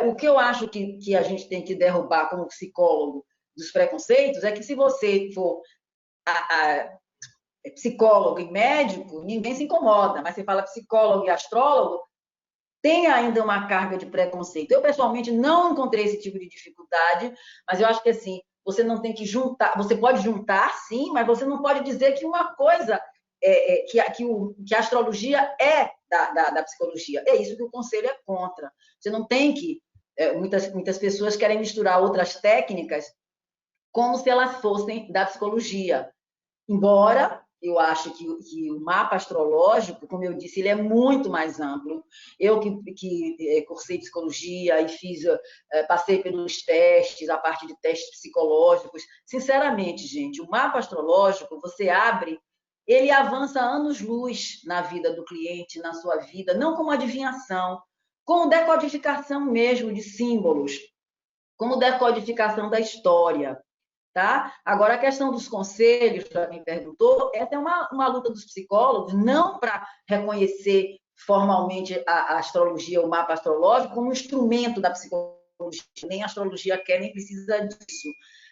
O que eu acho que a gente tem que derrubar como psicólogo dos preconceitos é que se você for psicólogo e médico, ninguém se incomoda, mas você fala psicólogo e astrólogo, tem ainda uma carga de preconceito. Eu, pessoalmente, não encontrei esse tipo de dificuldade, mas eu acho que, assim, você não tem que juntar, você pode juntar, sim, mas você não pode dizer que uma coisa, que a astrologia é da psicologia. É isso que o conselho é contra. Você não tem que... muitas pessoas querem misturar outras técnicas como se elas fossem da psicologia. Embora eu acho que o mapa astrológico, como eu disse, ele é muito mais amplo. Eu que cursei psicologia e passei pelos testes, a parte de testes psicológicos. Sinceramente, gente, o mapa astrológico, você abre, ele avança anos-luz na vida do cliente, na sua vida, não como adivinhação, como decodificação mesmo de símbolos, como decodificação da história. Tá? Agora, a questão dos conselhos, para quem perguntou, essa é uma luta dos psicólogos, não para reconhecer formalmente a astrologia, o mapa astrológico, como um instrumento da psicologia, nem a astrologia quer, nem precisa disso,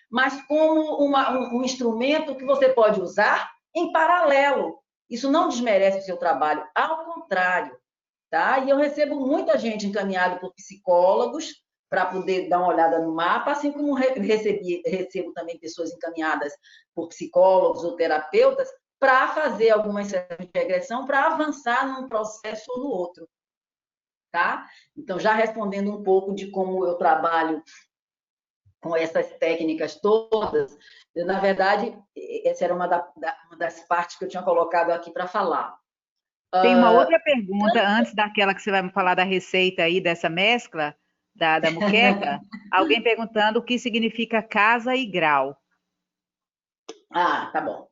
mas como um instrumento que você pode usar em paralelo. Isso não desmerece o seu trabalho, ao contrário. Tá? E eu recebo muita gente encaminhada por psicólogos para poder dar uma olhada no mapa, assim como recebo também pessoas encaminhadas por psicólogos ou terapeutas para fazer algumas sessões de regressão para avançar num processo ou no outro. Tá? Então, já respondendo um pouco de como eu trabalho com essas técnicas todas, na verdade, essa era uma das partes que eu tinha colocado aqui para falar. Tem uma outra pergunta, antes daquela que você vai me falar da receita aí, dessa mescla da muqueca. Alguém perguntando o que significa casa e grau. Tá bom.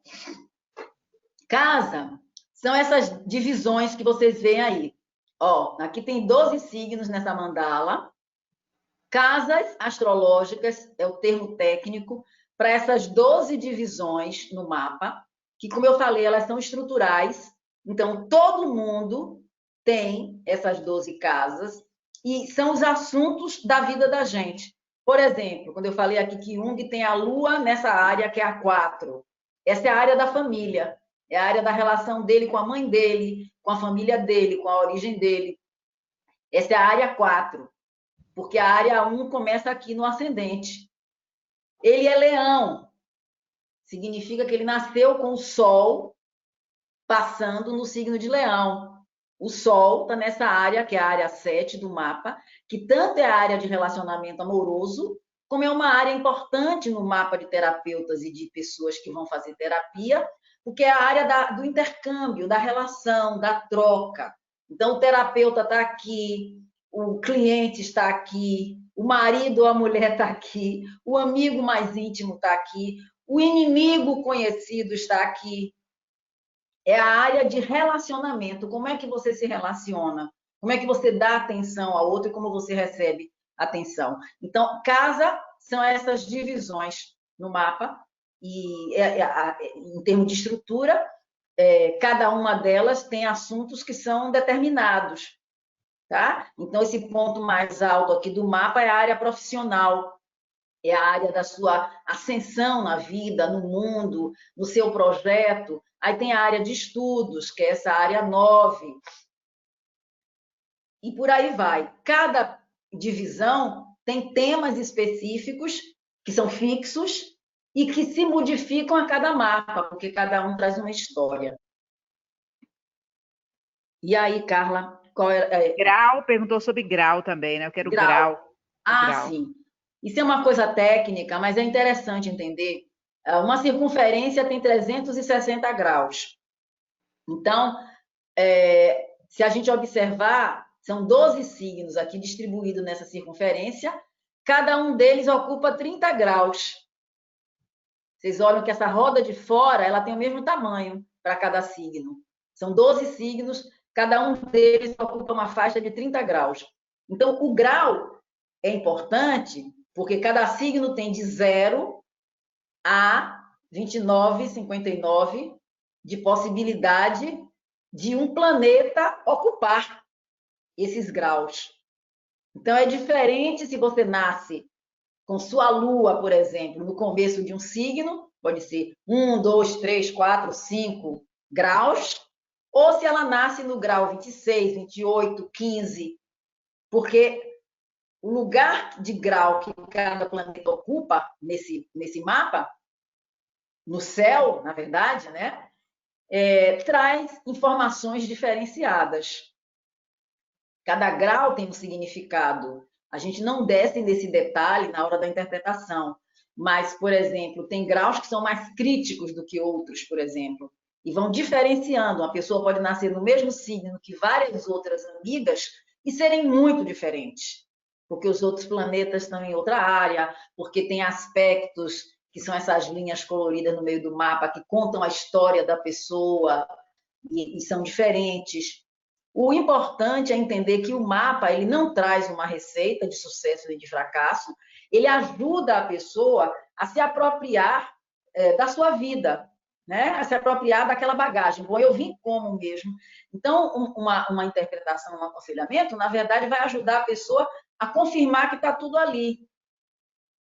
Casa são essas divisões que vocês veem aí. Ó, aqui tem 12 signos nessa mandala. Casas astrológicas é o termo técnico para essas 12 divisões no mapa, que, como eu falei, elas são estruturais. Então, todo mundo tem essas 12 casas e são os assuntos da vida da gente. Por exemplo, quando eu falei aqui que Jung tem a Lua nessa área que é a 4, essa é a área da família, é a área da relação dele com a mãe dele, com a família dele, com a origem dele. Essa é a área 4, porque a área 1 começa aqui no ascendente. Ele é leão, significa que ele nasceu com o Sol passando no signo de Leão. O Sol está nessa área, que é a área 7 do mapa, que tanto é a área de relacionamento amoroso, como é uma área importante no mapa de terapeutas e de pessoas que vão fazer terapia, porque é a área do intercâmbio, da relação, da troca. Então, o terapeuta está aqui, o cliente está aqui, o marido ou a mulher está aqui, o amigo mais íntimo está aqui, o inimigo conhecido está aqui. É a área de relacionamento. Como é que você se relaciona? Como é que você dá atenção ao outro e como você recebe atenção? Então, casa são essas divisões no mapa, e em termos de estrutura, cada uma delas tem assuntos que são determinados, tá? Então, esse ponto mais alto aqui do mapa é a área profissional, é a área da sua ascensão na vida, no mundo, no seu projeto. Aí tem a área de estudos, que é essa área 9. E por aí vai. Cada divisão tem temas específicos que são fixos e que se modificam a cada mapa, porque cada um traz uma história. E aí, Carla, qual é? Grau, perguntou sobre grau também, né? Eu quero Grau. grau. O Ah, grau. sim. Isso é uma coisa técnica, mas é interessante entender. Uma circunferência tem 360 graus. Então, se a gente observar, são 12 signos aqui distribuídos nessa circunferência, cada um deles ocupa 30 graus. Vocês olham que essa roda de fora, ela tem o mesmo tamanho para cada signo. São 12 signos, cada um deles ocupa uma faixa de 30 graus. Então, o grau é importante porque cada signo tem de 0 a 29,59 de possibilidade de um planeta ocupar esses graus. Então, é diferente se você nasce com sua lua, por exemplo, no começo de um signo, pode ser 1, 2, 3, 4, 5 graus, ou se ela nasce no grau 26, 28, 15, porque o lugar de grau que cada planeta ocupa nesse mapa, no céu, na verdade, né, traz informações diferenciadas. Cada grau tem um significado. A gente não desce nesse detalhe na hora da interpretação, mas, por exemplo, tem graus que são mais críticos do que outros, por exemplo, e vão diferenciando. Uma pessoa pode nascer no mesmo signo que várias outras amigas e serem muito diferentes, porque os outros planetas estão em outra área, porque tem aspectos que são essas linhas coloridas no meio do mapa que contam a história da pessoa e são diferentes. O importante é entender que o mapa ele não traz uma receita de sucesso e de fracasso, ele ajuda a pessoa a se apropriar da sua vida, né? A se apropriar daquela bagagem. Bom, eu vim como mesmo. Então, uma interpretação, um aconselhamento, na verdade, vai ajudar a pessoa a confirmar que está tudo ali,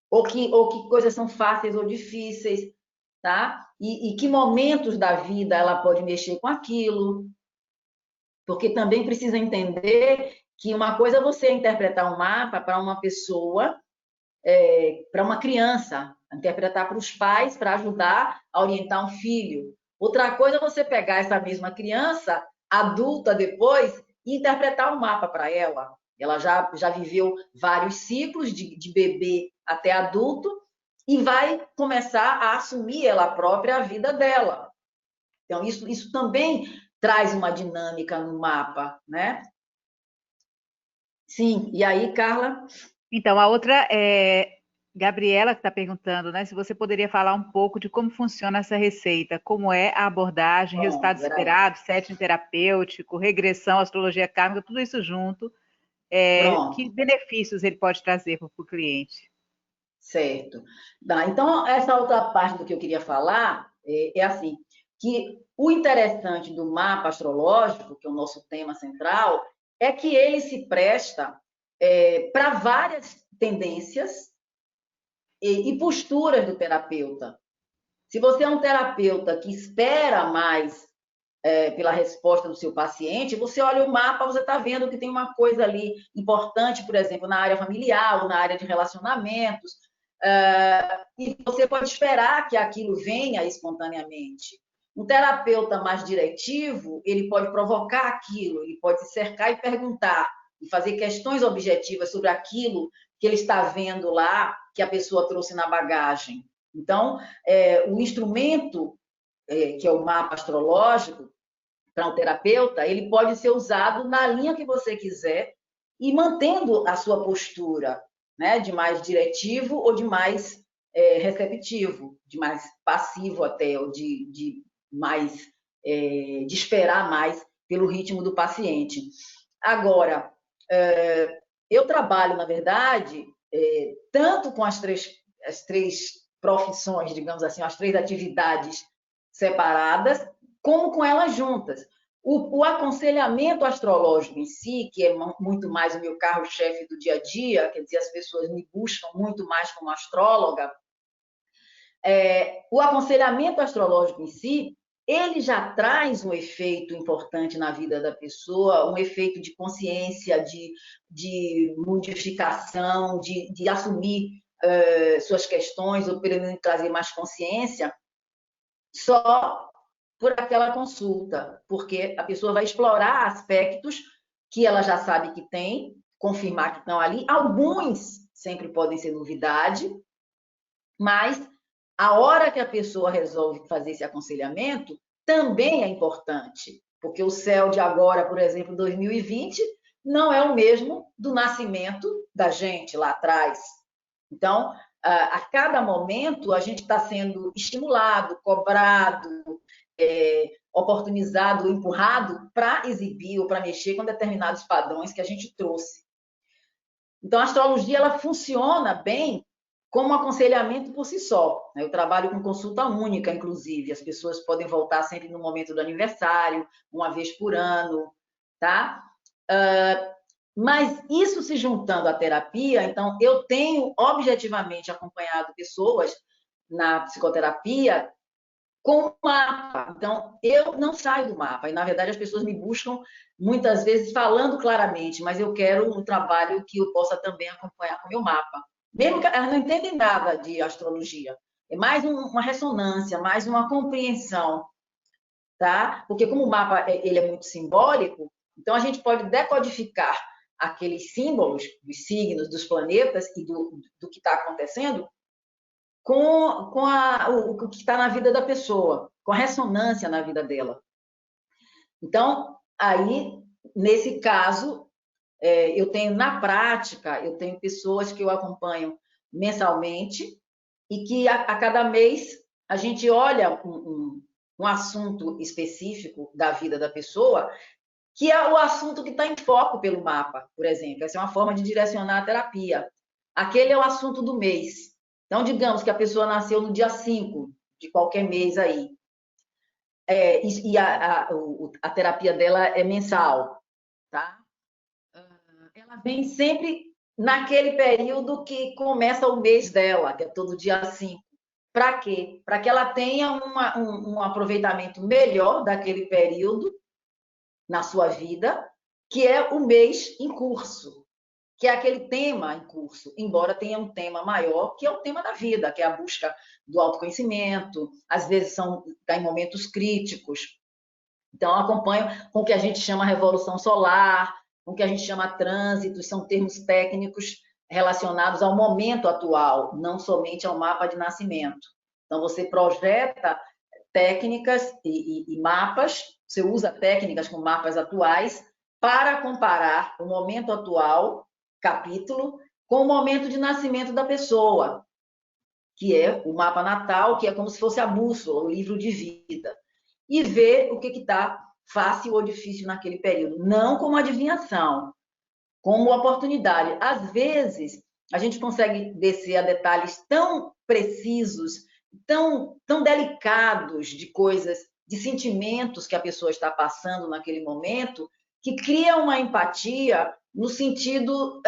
ou que coisas são fáceis ou difíceis, tá? E que momentos da vida ela pode mexer com aquilo, porque também precisa entender que uma coisa é você interpretar um mapa para uma pessoa, para uma criança, interpretar para os pais para ajudar a orientar um filho. Outra coisa é você pegar essa mesma criança, adulta depois, e interpretar um mapa para ela. Ela já viveu vários ciclos de bebê até adulto e vai começar a assumir ela própria a vida dela. Então, isso também traz uma dinâmica no mapa, né? Sim, e aí, Carla? Então, a outra é Gabriela que está perguntando, né? Se você poderia falar um pouco de como funciona essa receita, como é a abordagem, Bom, resultado esperado, setting terapêutico, regressão, astrologia kármica, tudo isso junto. Que pronto, benefícios ele pode trazer para o cliente? certo. Tá, então, essa outra parte do que eu queria falar é assim, que o interessante do mapa astrológico, que é o nosso tema central, é que ele se presta para várias tendências e posturas do terapeuta. Se você é um terapeuta que espera mais pela resposta do seu paciente, você olha o mapa, você está vendo que tem uma coisa ali importante, por exemplo, na área familiar ou na área de relacionamentos, e você pode esperar que aquilo venha espontaneamente. Um terapeuta mais diretivo, ele pode provocar aquilo, ele pode se cercar e perguntar, e fazer questões objetivas sobre aquilo que ele está vendo lá, que a pessoa trouxe na bagagem. Então, o instrumento, que é o mapa astrológico, para um terapeuta, ele pode ser usado na linha que você quiser e mantendo a sua postura, né, de mais diretivo ou de mais receptivo, de mais passivo até, ou de mais de esperar mais pelo ritmo do paciente. Agora, eu trabalho, na verdade, tanto com as três profissões, digamos assim, as três atividades separadas, como com elas juntas. O aconselhamento astrológico em si, que é muito mais o meu carro-chefe do dia a dia, quer dizer, as pessoas me buscam muito mais como astróloga, o aconselhamento astrológico em si, ele já traz um efeito importante na vida da pessoa, um efeito de consciência, de modificação, de assumir suas questões, ou pelo menos trazer mais consciência, só por aquela consulta, porque a pessoa vai explorar aspectos que ela já sabe que tem, confirmar que estão ali. Alguns sempre podem ser novidade, mas a hora que a pessoa resolve fazer esse aconselhamento também é importante, porque o céu de agora, por exemplo, 2020, não é o mesmo do nascimento da gente lá atrás. Então, a cada momento, a gente está sendo estimulado, cobrado, oportunizado, empurrado para exibir ou para mexer com determinados padrões que a gente trouxe. Então, a astrologia ela funciona bem como um aconselhamento por si só. Eu trabalho com consulta única, inclusive. As pessoas podem voltar sempre no momento do aniversário, uma vez por ano, tá? Mas isso se juntando à terapia, então eu tenho objetivamente acompanhado pessoas na psicoterapia com mapa. Então, eu não saio do mapa. E, na verdade, as pessoas me buscam muitas vezes falando claramente, mas eu quero um trabalho que eu possa também acompanhar com o meu mapa. Mesmo que elas não entendem nada de astrologia. É mais uma ressonância, mais uma compreensão, tá? Porque como o mapa ele é muito simbólico, então a gente pode decodificar aqueles símbolos dos signos, dos planetas e do que está acontecendo com o que está na vida da pessoa, com a ressonância na vida dela. Então, aí, nesse caso, eu tenho, na prática, eu tenho pessoas que eu acompanho mensalmente e que a cada mês a gente olha um assunto específico da vida da pessoa, que é o assunto que está em foco pelo mapa, por exemplo. Essa é uma forma de direcionar a terapia. Aquele é o assunto do mês. Então, digamos que a pessoa nasceu no dia 5 de qualquer mês aí. E a terapia dela é mensal, tá? Ela vem sempre naquele período que começa o mês dela, que é todo dia 5. Para quê? Para que ela tenha um aproveitamento melhor daquele período na sua vida, que é o mês em curso, que é aquele tema em curso, embora tenha um tema maior, que é o tema da vida, que é a busca do autoconhecimento, às vezes está em momentos críticos. Então, eu acompanho com o que a gente chama revolução solar, com o que a gente chama trânsitos, são termos técnicos relacionados ao momento atual, não somente ao mapa de nascimento. Então, você projeta técnicas e mapas, você usa técnicas com mapas atuais para comparar o momento atual, capítulo, com o momento de nascimento da pessoa, que é o mapa natal, que é como se fosse a bússola, o livro de vida, e ver o que está fácil ou difícil naquele período. Não como adivinhação, como oportunidade. Às vezes, a gente consegue descer a detalhes tão precisos, tão delicados de coisas, de sentimentos que a pessoa está passando naquele momento, que cria uma empatia no sentido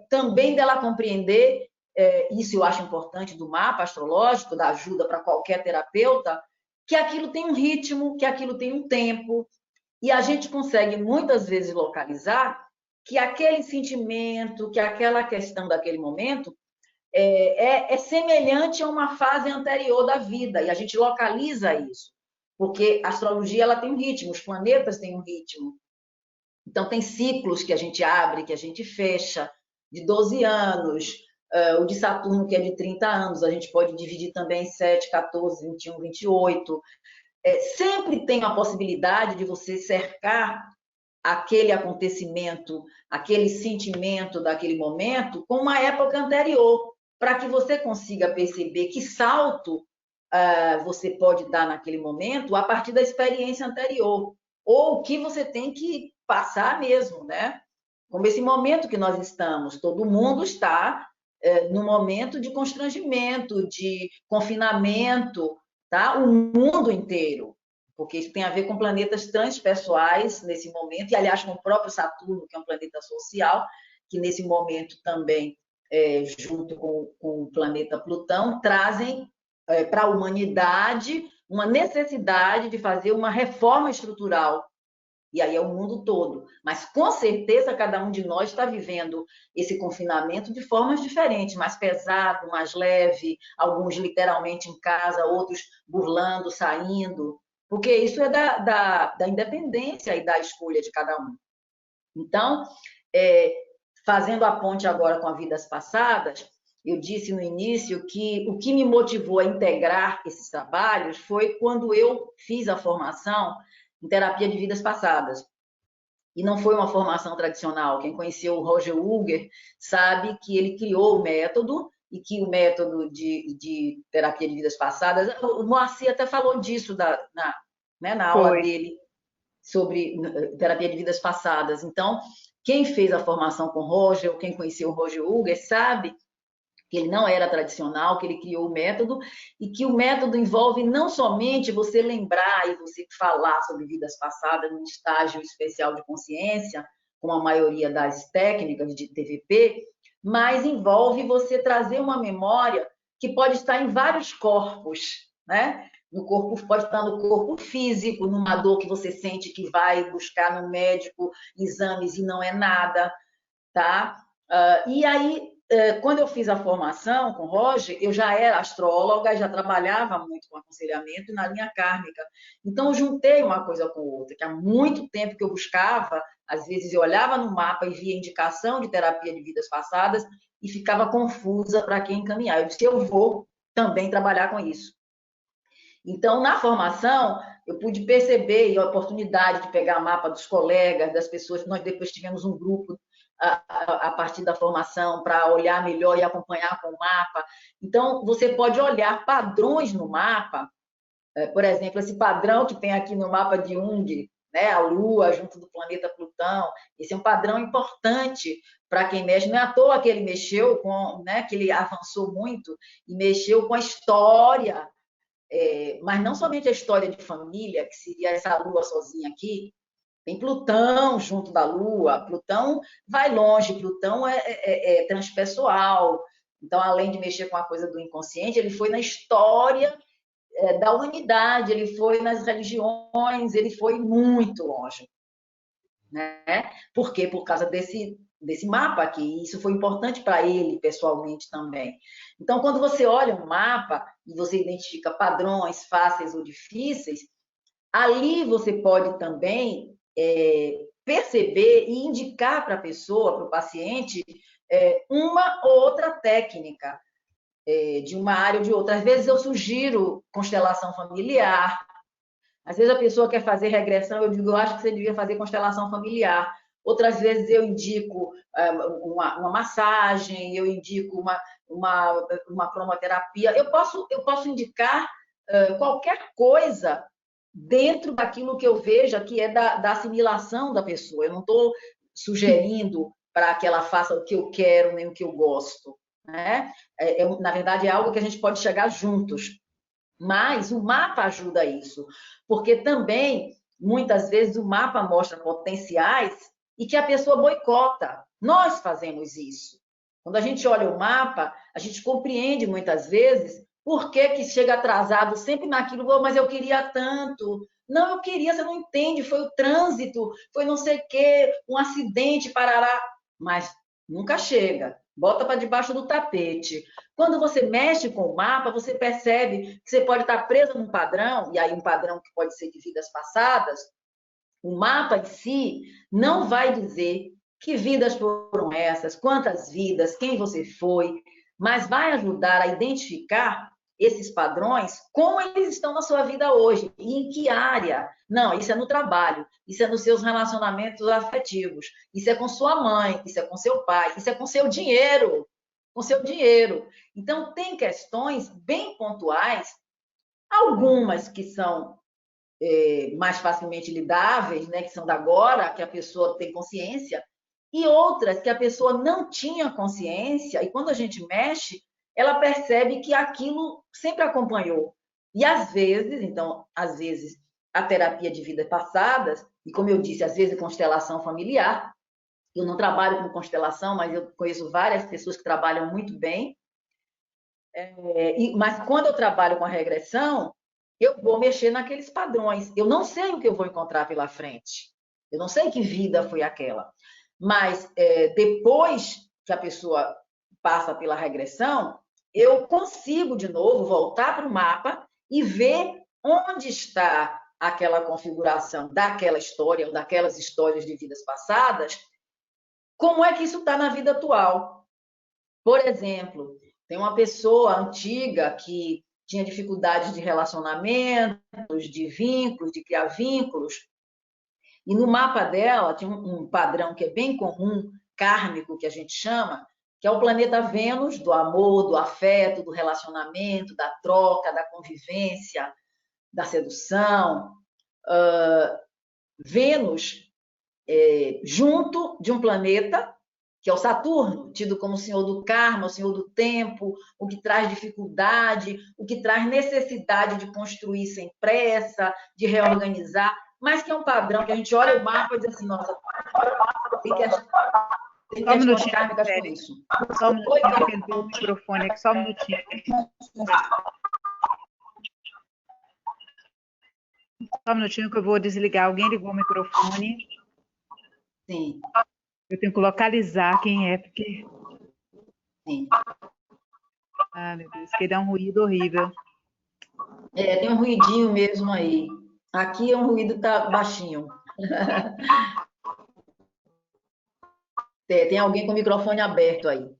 também dela compreender, isso eu acho importante do mapa astrológico, da ajuda para qualquer terapeuta, que aquilo tem um ritmo, que aquilo tem um tempo, e a gente consegue muitas vezes localizar que aquele sentimento, que aquela questão daquele momento é semelhante a uma fase anterior da vida, e a gente localiza isso, porque a astrologia ela tem um ritmo, os planetas têm um ritmo. Então, tem ciclos que a gente abre, que a gente fecha, de 12 anos, o de Saturno, que é de 30 anos, a gente pode dividir também em 7, 14, 21, 28. Sempre tem a possibilidade de você cercar aquele acontecimento, aquele sentimento daquele momento com uma época anterior, para que você consiga perceber que salto você pode dar naquele momento a partir da experiência anterior, ou o que você tem que passar mesmo, né? Como esse momento que nós estamos, todo mundo está no momento de constrangimento, de confinamento, tá? O mundo inteiro. porque isso tem a ver com planetas transpessoais nesse momento, e aliás com o próprio Saturno, que é um planeta social, que nesse momento também, junto com o planeta Plutão, trazem para a humanidade uma necessidade de fazer uma reforma estrutural. E aí é o mundo todo. Mas, com certeza, cada um de nós está vivendo esse confinamento de formas diferentes, mais pesado, mais leve, alguns literalmente em casa, outros burlando, saindo, porque isso é da independência e da escolha de cada um. Então, fazendo a ponte agora com as vidas passadas, eu disse no início que o que me motivou a integrar esses trabalhos foi quando eu fiz a formação em terapia de vidas passadas. E não foi uma formação tradicional. Quem conheceu o Roger Unger sabe que ele criou o método, e que o método de terapia de vidas passadas, o Moacir até falou disso na aula dele sobre terapia de vidas passadas. Então, quem fez a formação com o Roger, ou quem conheceu o Roger Unger, sabe que ele não era tradicional, que ele criou o método, e que o método envolve não somente você lembrar e você falar sobre vidas passadas num estágio especial de consciência, como a maioria das técnicas de TVP, mas envolve você trazer uma memória que pode estar em vários corpos, né? No corpo, pode estar no corpo físico, numa dor que você sente que vai buscar no médico exames e não é nada, tá? E aí, quando eu fiz a formação com o Roger, eu já era astróloga, já trabalhava muito com aconselhamento na linha kármica. Então, eu juntei uma coisa com outra, que há muito tempo que eu buscava, às vezes eu olhava no mapa e via indicação de terapia de vidas passadas e ficava confusa para quem encaminhar. Eu disse, eu vou também trabalhar com isso. Então, na formação, eu pude perceber a oportunidade de pegar mapa dos colegas, das pessoas. Nós depois tivemos um grupo a partir da formação para olhar melhor e acompanhar com o mapa. Então, você pode olhar padrões no mapa, por exemplo, esse padrão que tem aqui no mapa de Jung, né, a Lua junto do planeta Plutão, esse é um padrão importante para quem mexe. Não é à toa que ele mexeu com, né, que ele avançou muito e mexeu com a história, mas não somente a história de família, que seria essa Lua sozinha aqui. Tem Plutão junto da Lua, Plutão vai longe, Plutão é transpessoal. Então, além de mexer com a coisa do inconsciente, ele foi na história da humanidade, ele foi nas religiões, ele foi muito longe. Né? Por quê? Por causa desse mapa aqui. Isso foi importante para ele, pessoalmente, também. Então, quando você olha um mapa e você identifica padrões fáceis ou difíceis, ali você pode também perceber e indicar para a pessoa, para o paciente, uma ou outra técnica de uma área ou de outra. Às vezes eu sugiro constelação familiar, às vezes a pessoa quer fazer regressão, eu digo, eu acho que você devia fazer constelação familiar. Outras vezes eu indico uma massagem, eu indico uma cromoterapia. Eu posso indicar qualquer coisa dentro daquilo que eu veja que é da assimilação da pessoa. Eu não estou sugerindo para que ela faça o que eu quero, nem o que eu gosto. Né? Na verdade, é algo que a gente pode chegar juntos. Mas o mapa ajuda isso, porque também, muitas vezes, o mapa mostra potenciais e que a pessoa boicota. Nós fazemos isso. Quando a gente olha o mapa, a gente compreende, muitas vezes, por que chega atrasado sempre naquilo, mas eu queria tanto. Não, eu queria, você não entende, foi o trânsito, foi não sei o quê, um acidente, parará. Mas nunca chega, bota para debaixo do tapete. Quando você mexe com o mapa, você percebe que você pode estar preso num padrão, e aí um padrão que pode ser de vidas passadas. O mapa em si não vai dizer que vidas foram essas, quantas vidas, quem você foi, mas vai ajudar a identificar esses padrões, como eles estão na sua vida hoje, e em que área. Não, isso é no trabalho, isso é nos seus relacionamentos afetivos, isso é com sua mãe, isso é com seu pai, isso é com seu dinheiro, com seu dinheiro. Então, tem questões bem pontuais, algumas que são mais facilmente lidáveis, né, que são da agora, que a pessoa tem consciência, e outras que a pessoa não tinha consciência, e quando a gente mexe, ela percebe que aquilo sempre acompanhou. E às vezes a terapia de vidas passadas, e como eu disse, às vezes constelação familiar. Eu não trabalho com constelação, mas eu conheço várias pessoas que trabalham muito bem. Mas quando eu trabalho com a regressão, eu vou mexer naqueles padrões. Eu não sei o que eu vou encontrar pela frente. Eu não sei que vida foi aquela. Mas depois que a pessoa passa pela regressão, eu consigo de novo voltar para o mapa e ver onde está aquela configuração daquela história ou daquelas histórias de vidas passadas, como é que isso está na vida atual. Por exemplo, tem uma pessoa antiga que tinha dificuldades de relacionamentos, de vínculos, de criar vínculos, e no mapa dela tinha um padrão que é bem comum, kármico, que a gente chama, que é o planeta Vênus, do amor, do afeto, do relacionamento, da troca, da convivência, da sedução. Vênus junto de um planeta, que é o Saturno, tido como o senhor do karma, o senhor do tempo, o que traz dificuldade, o que traz necessidade de construir sem pressa, de reorganizar, mas que é um padrão que a gente olha o mapa e diz assim, nossa, tem questões kármicas com isso. Só um minutinho, que entrou o microfone aqui, só um minutinho. Só um minutinho que eu vou desligar. Alguém ligou o microfone? Sim. Eu tenho que localizar quem é, porque... Sim. Ah, meu Deus, que dá um ruído horrível. Tem um ruidinho mesmo aí. Aqui é um ruído tá baixinho. Tem alguém com o microfone aberto aí.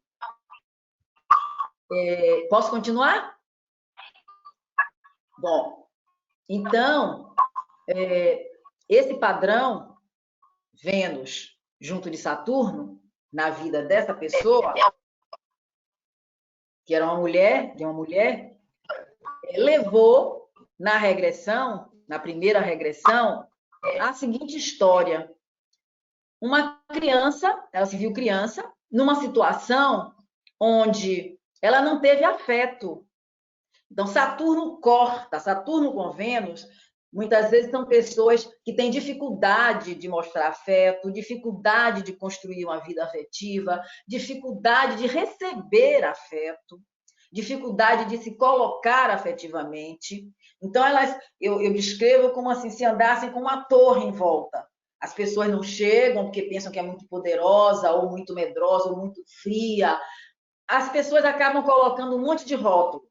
Posso continuar? Bom, então, esse padrão, Vênus junto de Saturno, na vida dessa pessoa, que era uma mulher, levou na regressão, na primeira regressão, a seguinte história. Uma criança, ela se viu criança, numa situação onde ela não teve afeto. Então, Saturno corta, Saturno com Vênus, muitas vezes são pessoas que têm dificuldade de mostrar afeto, dificuldade de construir uma vida afetiva, dificuldade de receber afeto, dificuldade de se colocar afetivamente. Então, eu descrevo como assim, se andassem com uma torre em volta. As pessoas não chegam porque pensam que é muito poderosa, ou muito medrosa, ou muito fria. As pessoas acabam colocando um monte de rótulo.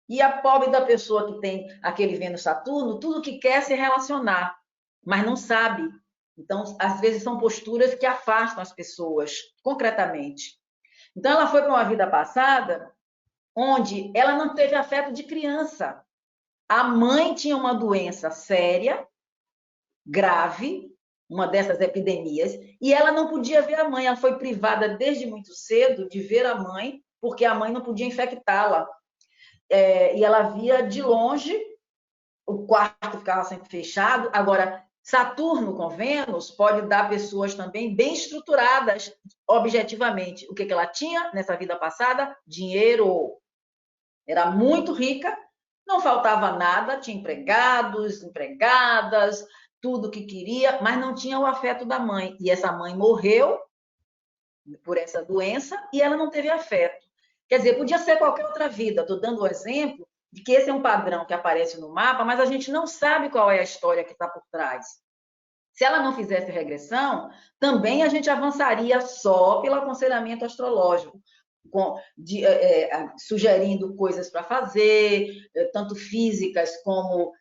E a pobre da pessoa que tem aquele Vênus-Saturno, tudo que quer é se relacionar, mas não sabe. Então, às vezes, são posturas que afastam as pessoas, concretamente. Então, ela foi para uma vida passada onde ela não teve afeto de criança. A mãe tinha uma doença séria, grave, uma dessas epidemias, e ela não podia ver a mãe. Ela foi privada desde muito cedo de ver a mãe, porque a mãe não podia infectá-la. E ela via de longe, o quarto ficava sempre fechado. Agora, Saturno com Vênus pode dar pessoas também bem estruturadas, objetivamente. O que ela tinha nessa vida passada? Dinheiro. Era muito rica, não faltava nada, tinha empregados, empregadas, tudo que queria, mas não tinha o afeto da mãe. E essa mãe morreu por essa doença e ela não teve afeto. Quer dizer, podia ser qualquer outra vida. Estou dando o exemplo de que esse é um padrão que aparece no mapa, mas a gente não sabe qual é a história que está por trás. Se ela não fizesse regressão, também a gente avançaria só pelo aconselhamento astrológico, sugerindo coisas para fazer, tanto físicas como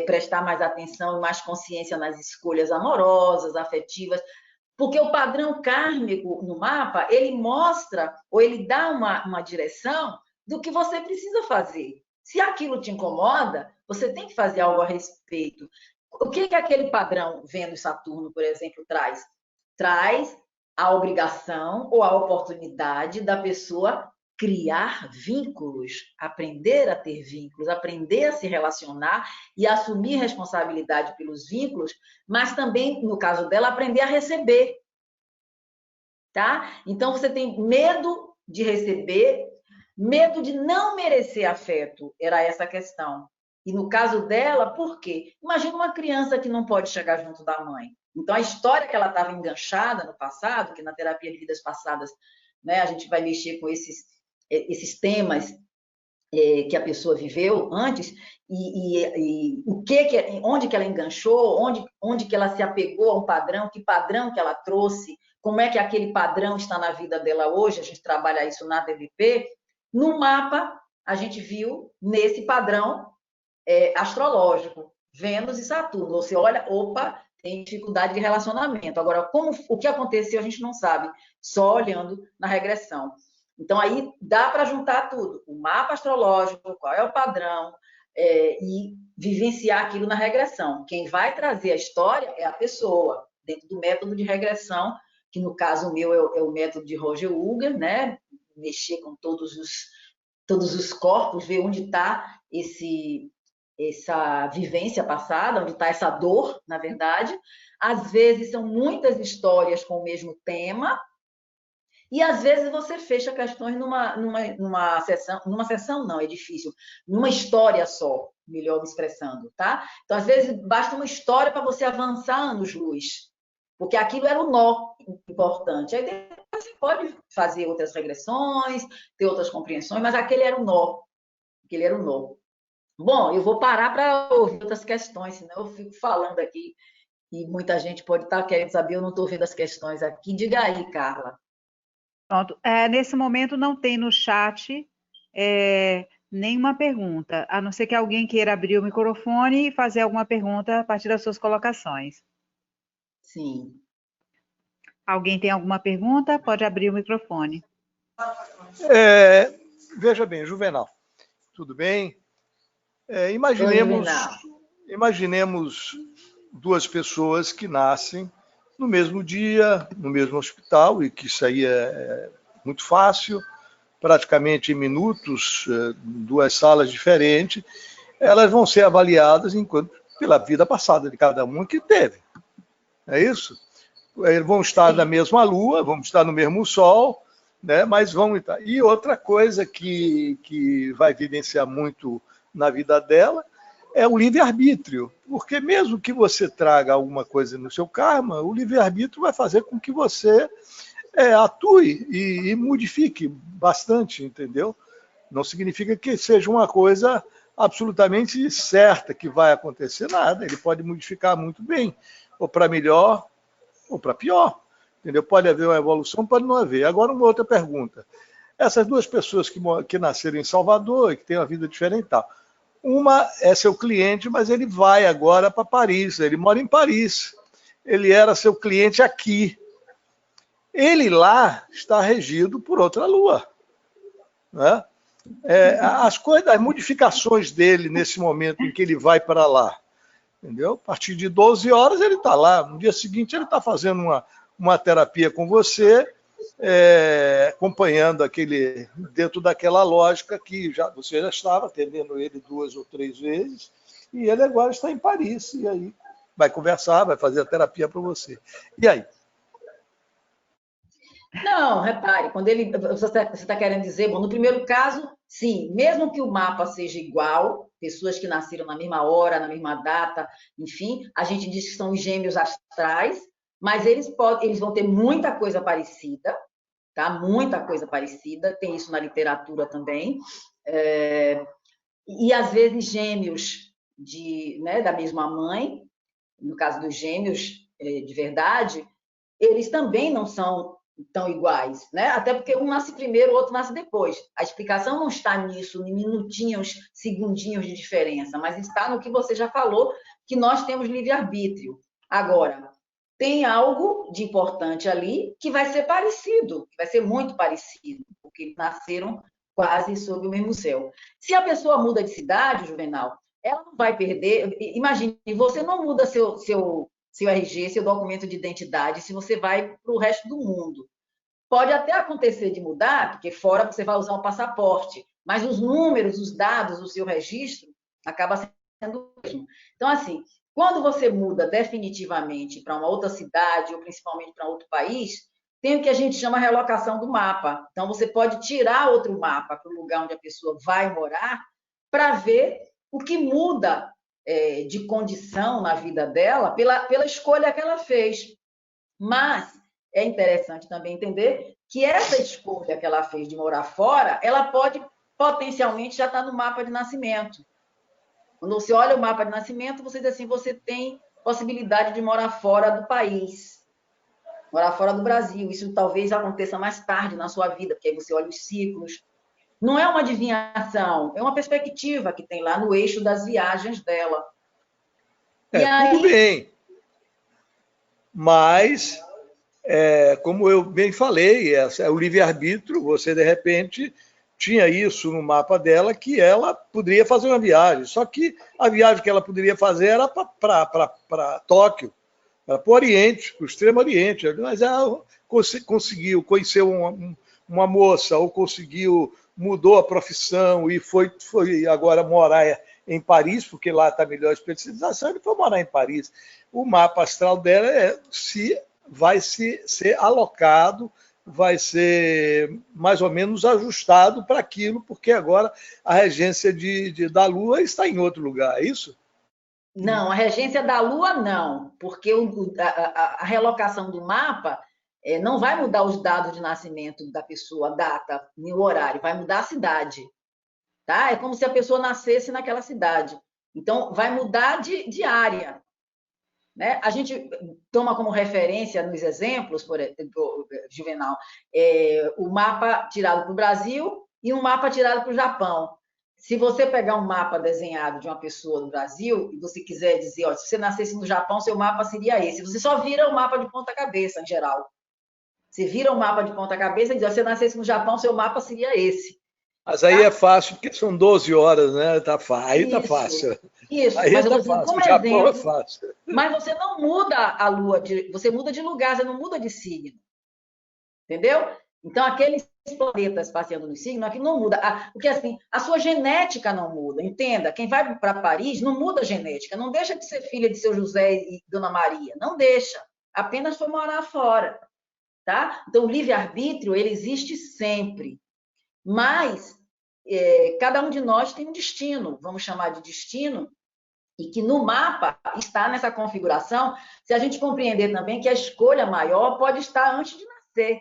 prestar mais atenção e mais consciência nas escolhas amorosas, afetivas, porque o padrão kármico no mapa, ele mostra, ou ele dá uma direção do que você precisa fazer. Se aquilo te incomoda, você tem que fazer algo a respeito. O que aquele padrão Vênus-Saturno, por exemplo, traz? Traz a obrigação ou a oportunidade da pessoa criar vínculos, aprender a ter vínculos, aprender a se relacionar e assumir responsabilidade pelos vínculos, mas também, no caso dela, aprender a receber. Tá? Então, você tem medo de receber, medo de não merecer afeto, era essa a questão. E no caso dela, por quê? Imagina uma criança que não pode chegar junto da mãe. Então, a história que ela estava enganchada no passado, que na terapia de vidas passadas, né, a gente vai mexer com esses temas que a pessoa viveu antes, o onde que ela enganchou, onde que ela se apegou a um padrão, que padrão que ela trouxe, como é que aquele padrão está na vida dela hoje, a gente trabalha isso na DBP. No mapa, a gente viu nesse padrão astrológico, Vênus e Saturno. Você olha, opa, tem dificuldade de relacionamento. Agora, o que aconteceu, a gente não sabe, só olhando na regressão. Então, aí dá para juntar tudo. O mapa astrológico, qual é o padrão, e vivenciar aquilo na regressão. Quem vai trazer a história é a pessoa, dentro do método de regressão, que no caso meu é o método de Roger Uger, né? Mexer com todos os corpos, ver onde está essa vivência passada, onde está essa dor, na verdade. Às vezes são muitas histórias com o mesmo tema, e às vezes você fecha questões numa sessão não, é difícil, numa história só, melhor me expressando, tá? Então, às vezes, basta uma história para você avançar anos-luz, porque aquilo era o nó importante. Aí depois você pode fazer outras regressões, ter outras compreensões, mas aquele era o nó. Aquele era o nó. Bom, eu vou parar para ouvir outras questões, senão eu fico falando aqui e muita gente pode estar querendo saber, eu não estou vendo as questões aqui. Diga aí, Carla. Pronto. Nesse momento não tem no chat nenhuma pergunta, a não ser que alguém queira abrir o microfone e fazer alguma pergunta a partir das suas colocações. Sim. Alguém tem alguma pergunta? Pode abrir o microfone. Veja bem, Juvenal, tudo bem? Imaginemos duas pessoas que nascem no mesmo dia, no mesmo hospital, e que isso aí é muito fácil, praticamente em minutos, duas salas diferentes, elas vão ser avaliadas pela vida passada de cada um que teve. É isso? Eles vão estar na mesma lua, vão estar no mesmo sol, né? Mas vão estar. E outra coisa que vai evidenciar muito na vida dela é o livre-arbítrio, porque mesmo que você traga alguma coisa no seu karma, o livre-arbítrio vai fazer com que você atue e modifique bastante, entendeu? Não significa que seja uma coisa absolutamente certa que vai acontecer nada, ele pode modificar muito bem, ou para melhor, ou para pior, entendeu? Pode haver uma evolução, pode não haver. Agora, uma outra pergunta. Essas duas pessoas que nasceram em Salvador e que têm uma vida diferente e tal, uma é seu cliente, mas ele vai agora para Paris, ele mora em Paris. Ele era seu cliente aqui. Ele lá está regido por outra lua. Né? As modificações dele nesse momento em que ele vai para lá, entendeu? A partir de 12 horas ele está lá. No dia seguinte ele está fazendo uma terapia com você, acompanhando dentro daquela lógica que você já estava atendendo ele 2 ou 3 vezes, e ele agora está em Paris, e aí vai conversar, vai fazer a terapia para você. E aí? Não, repare, você está querendo dizer, bom, no primeiro caso, sim, mesmo que o mapa seja igual, pessoas que nasceram na mesma hora, na mesma data, enfim, a gente diz que são gêmeos astrais, mas eles vão ter muita coisa parecida, tá? Muita coisa parecida, tem isso na literatura também, e às vezes gêmeos da mesma mãe, no caso dos gêmeos de verdade, eles também não são tão iguais, né? Até porque um nasce primeiro, o outro nasce depois. A explicação não está nisso, em minutinhos, segundinhos de diferença, mas está no que você já falou, que nós temos livre-arbítrio. Agora, tem algo de importante ali que vai ser parecido, que vai ser muito parecido, porque eles nasceram quase sob o mesmo céu. Se a pessoa muda de cidade, Juvenal, ela não vai perder. Imagine, você não muda seu RG, seu documento de identidade, se você vai para o resto do mundo. Pode até acontecer de mudar, porque fora você vai usar um passaporte, mas os números, os dados do seu registro acaba sendo o mesmo. Então, assim, quando você muda definitivamente para uma outra cidade, ou principalmente para outro país, tem o que a gente chama de relocação do mapa. Então, você pode tirar outro mapa para o lugar onde a pessoa vai morar, para ver o que muda de condição na vida dela pela escolha que ela fez. Mas é interessante também entender que essa escolha que ela fez de morar fora, ela pode potencialmente já estar no mapa de nascimento. Quando você olha o mapa de nascimento, você diz assim, você tem possibilidade de morar fora do país, morar fora do Brasil. Isso talvez aconteça mais tarde na sua vida, porque aí você olha os ciclos. Não é uma adivinhação, é uma perspectiva que tem lá no eixo das viagens dela. E aí... Tudo bem. Mas, como eu bem falei, é o livre-arbítrio, você, de repente, tinha isso no mapa dela, que ela poderia fazer uma viagem. Só que a viagem que ela poderia fazer era para Tóquio, para o Oriente, para o Extremo Oriente. Mas ela conseguiu, conheceu uma moça, ou mudou a profissão e foi agora morar em Paris, porque lá está a melhor especialização, ele foi morar em Paris. O mapa astral dela vai ser alocado, vai ser mais ou menos ajustado para aquilo, porque agora a regência da Lua está em outro lugar, é isso? Não, a regência da Lua não, porque a relocação do mapa não vai mudar os dados de nascimento da pessoa, a data e o horário, vai mudar a cidade. Tá? É como se a pessoa nascesse naquela cidade. Então, vai mudar de área. Né? A gente toma como referência nos exemplos, por exemplo, Juvenal, o mapa tirado para o Brasil e um mapa tirado para o Japão. Se você pegar um mapa desenhado de uma pessoa do Brasil e você quiser dizer, ó, se você nascesse no Japão, seu mapa seria esse. Você só vira o mapa de ponta cabeça, em geral. Você vira o mapa de ponta cabeça e diz, ó, se você nascesse no Japão, seu mapa seria esse. Mas aí é fácil, porque são 12 horas, né? Aí tá fácil. Isso, aí mas eu tá estou dizendo fácil. como O Japão exemplo. é fácil. Mas você não muda a Lua, você muda de lugar, você não muda de signo. Entendeu? Então, aqueles planetas passeando no signo, aqui não muda. Porque assim, a sua genética não muda. Entenda, quem vai para Paris não muda a genética, não deixa de ser filha de seu José e Dona Maria, não deixa. Apenas foi morar fora. Tá? Então, o livre-arbítrio, ele existe sempre. Mas cada um de nós tem um destino, vamos chamar de destino, e que no mapa está nessa configuração, se a gente compreender também que a escolha maior pode estar antes de nascer.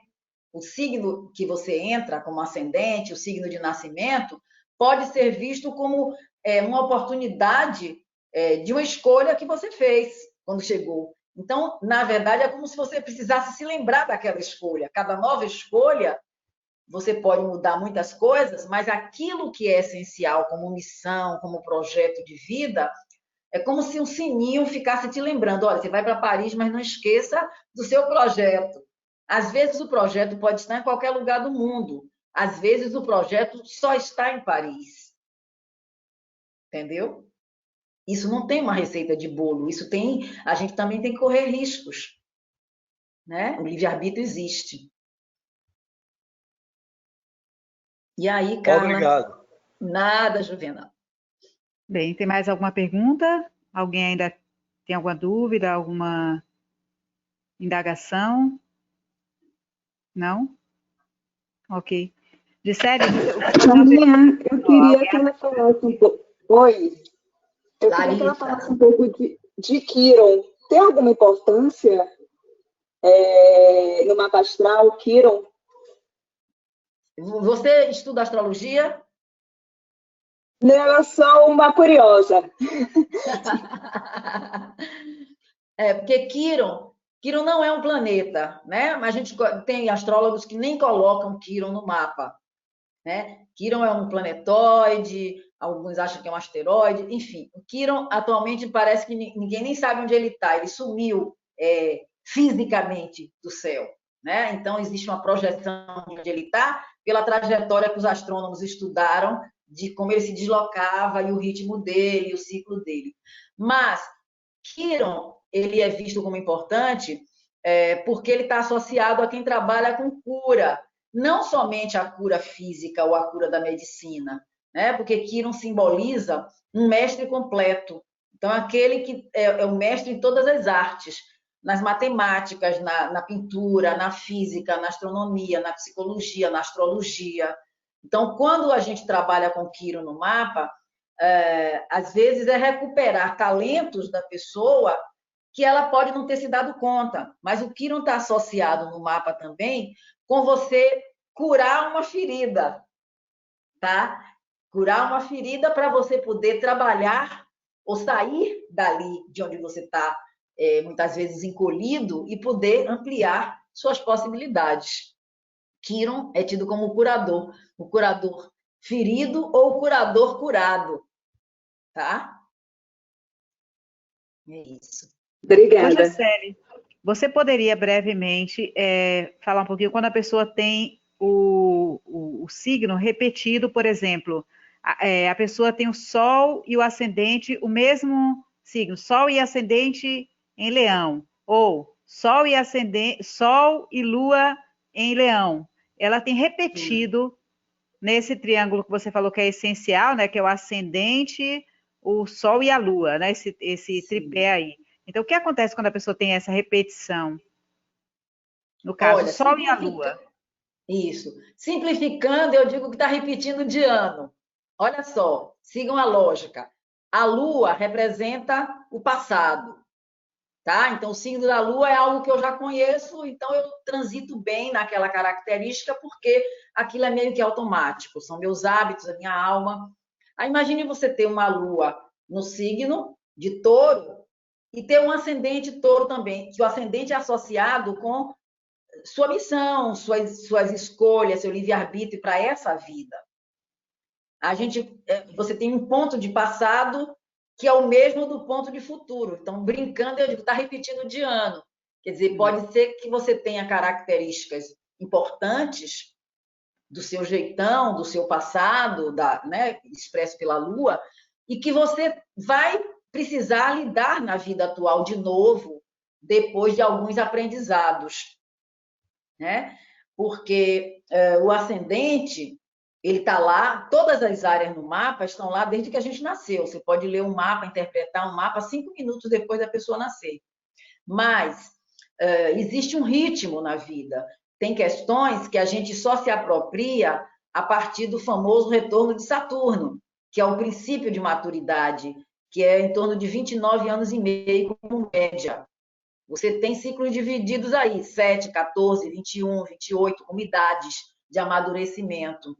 O signo que você entra como ascendente, o signo de nascimento, pode ser visto como uma oportunidade de uma escolha que você fez quando chegou. Então, na verdade, é como se você precisasse se lembrar daquela escolha. Cada nova escolha, você pode mudar muitas coisas, mas aquilo que é essencial como missão, como projeto de vida, é como se um sininho ficasse te lembrando, olha, você vai para Paris, mas não esqueça do seu projeto. Às vezes o projeto pode estar em qualquer lugar do mundo. Às vezes o projeto só está em Paris. Entendeu? Isso não tem uma receita de bolo. A gente também tem que correr riscos. Né? O livre-arbítrio existe. E aí, Carla? Obrigado. Nada, Juvenal. Bem, tem mais alguma pergunta? Alguém ainda tem alguma dúvida, alguma indagação? Não? Ok. Gisele, eu queria que ela falasse um pouco. Oi. Eu queria que ela falasse um pouco de Quiron. Tem alguma importância no mapa astral, Quiron? Você estuda astrologia? Não, eu sou uma curiosa. Porque Quiron não é um planeta, né? Mas a gente tem astrólogos que nem colocam Quiron no mapa, né? Quiron é um planetoide, alguns acham que é um asteroide, enfim. O Quiron atualmente parece que ninguém nem sabe onde ele está. Ele sumiu fisicamente do céu, né? Então existe uma projeção de onde ele está pela trajetória que os astrônomos estudaram de como ele se deslocava e o ritmo dele, o ciclo dele. Mas Quiron, ele é visto como importante porque ele está associado a quem trabalha com cura, não somente a cura física ou a cura da medicina, né? Porque Quiron simboliza um mestre completo. Então, aquele que é o mestre em todas as artes, nas matemáticas, na pintura, na física, na astronomia, na psicologia, na astrologia. Então, quando a gente trabalha com Quiron no mapa, às vezes, é recuperar talentos da pessoa que ela pode não ter se dado conta. Mas o Quirón está associado no mapa também com você curar uma ferida, tá? Curar uma ferida para você poder trabalhar ou sair dali de onde você está, muitas vezes encolhido, e poder ampliar suas possibilidades. Quirón é tido como o curador ferido ou o curador curado, tá? É isso. Obrigada. Jacely, você poderia brevemente falar um pouquinho quando a pessoa tem o signo repetido, por exemplo, a pessoa tem o Sol e o Ascendente, o mesmo signo, Sol e Ascendente em Leão, ou Sol e Ascendente, Sol e Lua em Leão. Ela tem repetido nesse triângulo que você falou que é essencial, né, que é o Ascendente, o Sol e a Lua, né, esse tripé aí. Então, o que acontece quando a pessoa tem essa repetição? No caso, o Sol e a Lua. Isso. Simplificando, eu digo que está repetindo de ano. Olha só, sigam a lógica. A Lua representa o passado, tá? Então, o signo da Lua é algo que eu já conheço, então eu transito bem naquela característica, porque aquilo é meio que automático, são meus hábitos, a minha alma. Aí, imagine você ter uma Lua no signo de Touro e ter um ascendente Touro também, que o ascendente é associado com sua missão, suas escolhas, seu livre-arbítrio para essa vida. Você tem um ponto de passado que é o mesmo do ponto de futuro. Então, brincando, eu digo, está repetindo de ano. Quer dizer, pode ser que você tenha características importantes do seu jeitão, do seu passado, né, expresso pela Lua, e que você vai precisar lidar na vida atual de novo, depois de alguns aprendizados, né? Porque o ascendente, ele está lá, todas as áreas no mapa estão lá desde que a gente nasceu. Você pode ler um mapa, interpretar um mapa 5 minutos depois da pessoa nascer. Mas existe um ritmo na vida. Tem questões que a gente só se apropria a partir do famoso retorno de Saturno, que é o princípio de maturidade, que é em torno de 29 anos e meio como média. Você tem ciclos divididos aí, 7, 14, 21, 28, com idades de amadurecimento.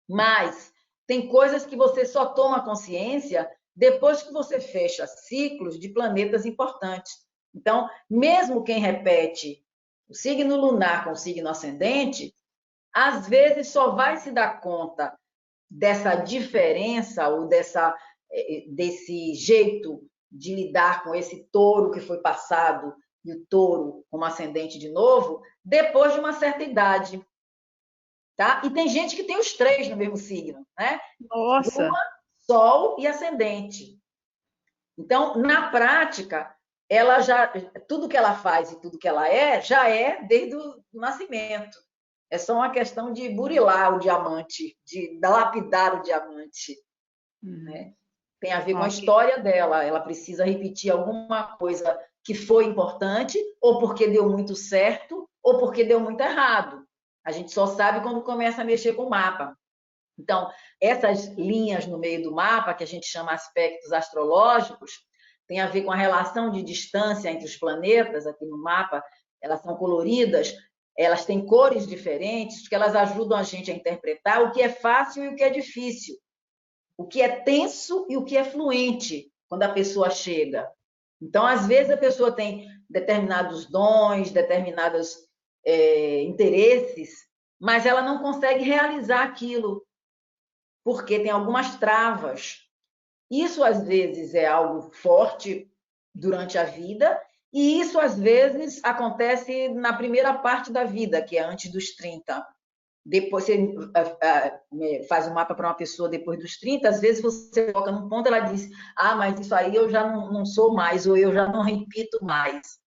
Mas tem coisas que você só toma consciência depois que você fecha ciclos de planetas importantes. Então, mesmo quem repete o signo lunar com o signo ascendente, às vezes só vai se dar conta dessa diferença ou desse jeito de lidar com esse touro que foi passado e o touro como ascendente de novo, depois de uma certa idade. Tá? E tem gente que tem os 3 no mesmo signo, né? Nossa! Lua, Sol e Ascendente. Então, na prática, ela tudo que ela faz e tudo que ela já é desde o nascimento. É só uma questão de burilar o diamante, de lapidar o diamante. Né? Tem a ver com a história dela. Ela precisa repetir alguma coisa que foi importante, ou porque deu muito certo, ou porque deu muito errado. A gente só sabe quando começa a mexer com o mapa. Então, essas linhas no meio do mapa, que a gente chama aspectos astrológicos, tem a ver com a relação de distância entre os planetas aqui no mapa. Elas são coloridas, elas têm cores diferentes, que elas ajudam a gente a interpretar o que é fácil e o que é difícil, o que é tenso e o que é fluente quando a pessoa chega. Então, às vezes, a pessoa tem determinados dons, determinados interesses, mas ela não consegue realizar aquilo, porque tem algumas travas. Isso, às vezes, é algo forte durante a vida, e isso, às vezes, acontece na primeira parte da vida, que é antes dos 30. Depois você faz um mapa para uma pessoa depois dos 30, às vezes você coloca num ponto, ela diz, mas isso aí eu já não sou mais, ou eu já não repito mais.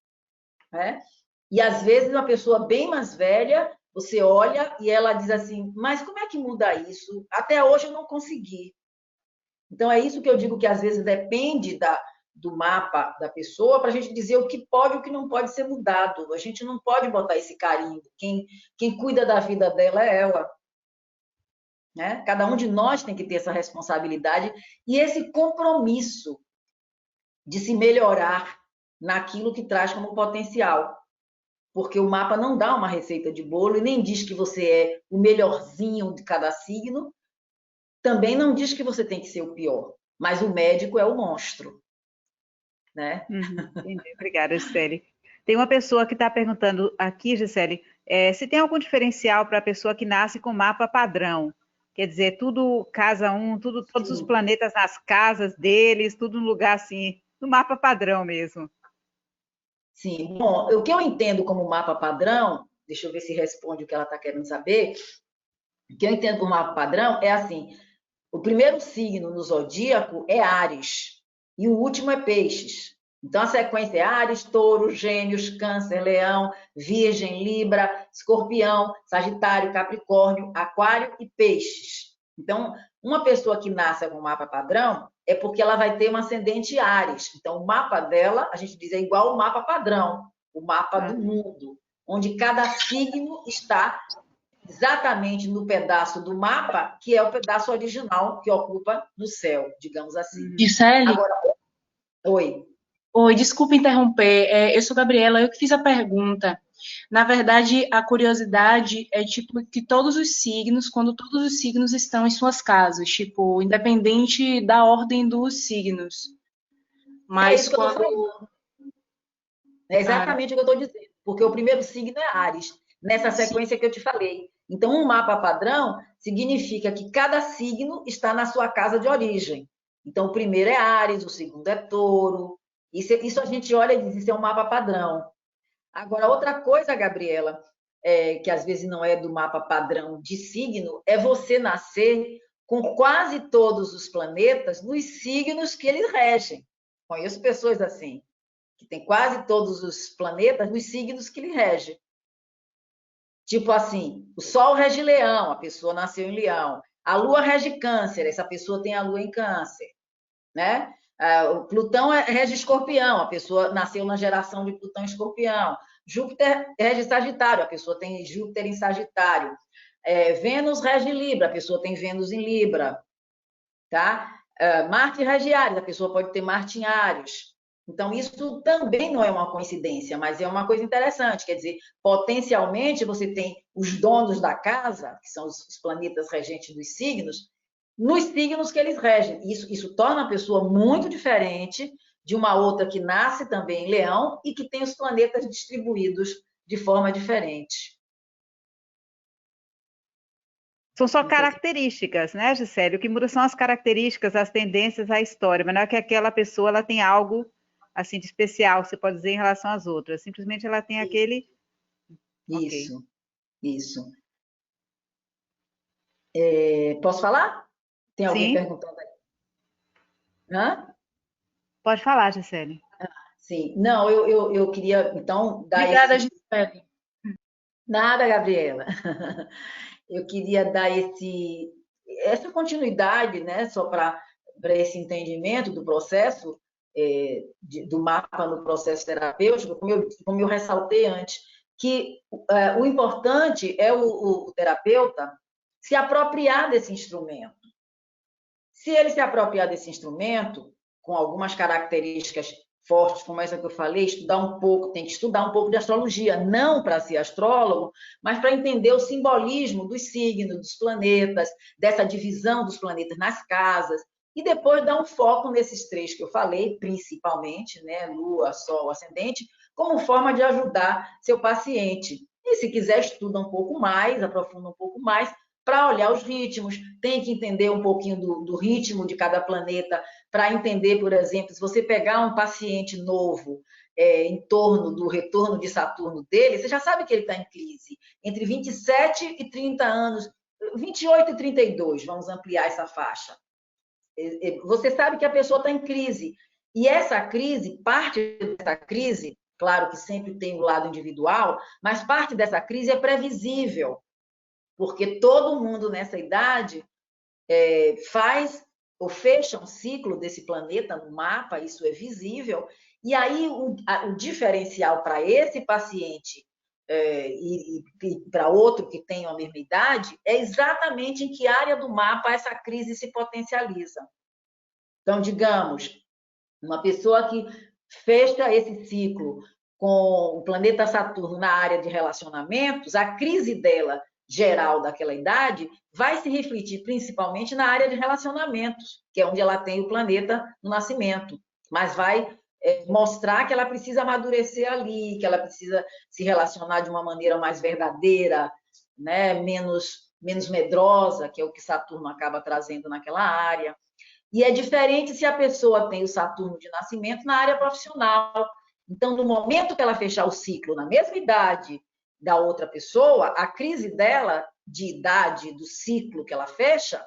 Né? E, às vezes, uma pessoa bem mais velha, você olha e ela diz assim, mas como é que muda isso? Até hoje eu não consegui. Então, é isso que eu digo que, às vezes, depende do mapa da pessoa para a gente dizer o que pode e o que não pode ser mudado. A gente não pode botar esse carimbo. Quem cuida da vida dela é ela. né? Cada um de nós tem que ter essa responsabilidade e esse compromisso de se melhorar naquilo que traz como potencial. Porque o mapa não dá uma receita de bolo e nem diz que você é o melhorzinho de cada signo, também não diz que você tem que ser o pior, mas o médico é o monstro, né? Entendi. Obrigada, Gisele. Tem uma pessoa que está perguntando aqui, Gisele, se tem algum diferencial para a pessoa que nasce com mapa padrão. Quer dizer, tudo casa um, todos os Sim. planetas nas casas deles, tudo no lugar assim, no mapa padrão mesmo. Sim, bom, o que eu entendo como mapa padrão, deixa eu ver se responde o que ela está querendo saber. O que eu entendo por mapa padrão é assim: o primeiro signo no zodíaco é Áries e o último é Peixes. Então a sequência é Áries, Touro, Gêmeos, Câncer, Leão, Virgem, Libra, Escorpião, Sagitário, Capricórnio, Aquário e Peixes. Então, uma pessoa que nasce com mapa padrão é porque ela vai ter um ascendente Áries. Então, o mapa dela, a gente diz, é igual ao mapa padrão, o mapa do mundo, onde cada signo está exatamente no pedaço do mapa que é o pedaço original que ocupa no céu, digamos assim. Gisele? Agora, oi. Oi, desculpa interromper. Eu sou Gabriela, eu que fiz a pergunta. Na verdade, a curiosidade é tipo que todos os signos, quando todos os signos estão em suas casas, tipo, independente da ordem dos signos. Mas isso que eu estou falando. É exatamente o que eu estou dizendo, porque o primeiro signo é Áries, nessa sequência que eu te falei. Então, um mapa padrão significa que cada signo está na sua casa de origem. Então, o primeiro é Áries, o segundo é Touro. Isso a gente olha e diz, isso é um mapa padrão. Agora, outra coisa, Gabriela, que às vezes não é do mapa padrão de signo, é você nascer com quase todos os planetas nos signos que eles regem. Conheço pessoas assim, que tem quase todos os planetas nos signos que ele rege. Tipo assim, o Sol rege Leão, a pessoa nasceu em Leão. A Lua rege Câncer, essa pessoa tem a Lua em Câncer, né? O Plutão rege Escorpião, a pessoa nasceu na geração de Plutão em Escorpião. Júpiter rege Sagitário, a pessoa tem Júpiter em Sagitário. Vênus rege Libra, a pessoa tem Vênus em Libra, tá? Marte rege Áries, a pessoa pode ter Marte em Áries. Então, isso também não é uma coincidência, mas é uma coisa interessante. Quer dizer, potencialmente, você tem os donos da casa, que são os planetas regentes dos signos, nos signos que eles regem. Isso torna a pessoa muito diferente de uma outra que nasce também em Leão e que tem os planetas distribuídos de forma diferente. São só características, né, Gisele? O que muda são as características, as tendências, a história, mas não é que aquela pessoa ela tem algo assim de especial, você pode dizer, em relação às outras. Simplesmente ela tem aquele... Isso, okay. Isso. Posso falar? Tem alguém perguntando aí? Hã? Pode falar, Gisele. Sim. Não, eu queria, então, dar Obrigada, Gisele. Nada, Gabriela. Eu queria dar essa continuidade, né, só para esse entendimento do processo, do mapa no processo terapêutico, como eu ressaltei antes, que o importante é o terapeuta se apropriar desse instrumento. Se ele se apropriar desse instrumento, com algumas características fortes, como essa que eu falei, tem que estudar um pouco de astrologia, não para ser astrólogo, mas para entender o simbolismo dos signos, dos planetas, dessa divisão dos planetas nas casas, e depois dar um foco nesses três que eu falei, principalmente, né, Lua, Sol, Ascendente, como forma de ajudar seu paciente. E se quiser, estuda um pouco mais, aprofunda um pouco mais, para olhar os ritmos, tem que entender um pouquinho do ritmo de cada planeta, para entender, por exemplo, se você pegar um paciente novo em torno do retorno de Saturno dele, você já sabe que ele está em crise. Entre 27 e 30 anos, 28 e 32, vamos ampliar essa faixa. Você sabe que a pessoa está em crise. E essa crise, parte dessa crise, claro que sempre tem o lado individual, mas parte dessa crise é previsível, porque todo mundo nessa idade faz ou fecha um ciclo desse planeta no mapa, isso é visível, e aí o diferencial para esse paciente e para outro que tem a mesma idade, é exatamente em que área do mapa essa crise se potencializa. Então, digamos, uma pessoa que fecha esse ciclo com o planeta Saturno na área de relacionamentos, a crise dela, geral daquela idade, vai se refletir principalmente na área de relacionamentos, que é onde ela tem o planeta no nascimento, mas vai mostrar que ela precisa amadurecer ali, que ela precisa se relacionar de uma maneira mais verdadeira, né? menos medrosa, que é o que Saturno acaba trazendo naquela área. E é diferente se a pessoa tem o Saturno de nascimento na área profissional. Então, no momento que ela fechar o ciclo na mesma idade da outra pessoa, a crise dela, de idade do ciclo que ela fecha,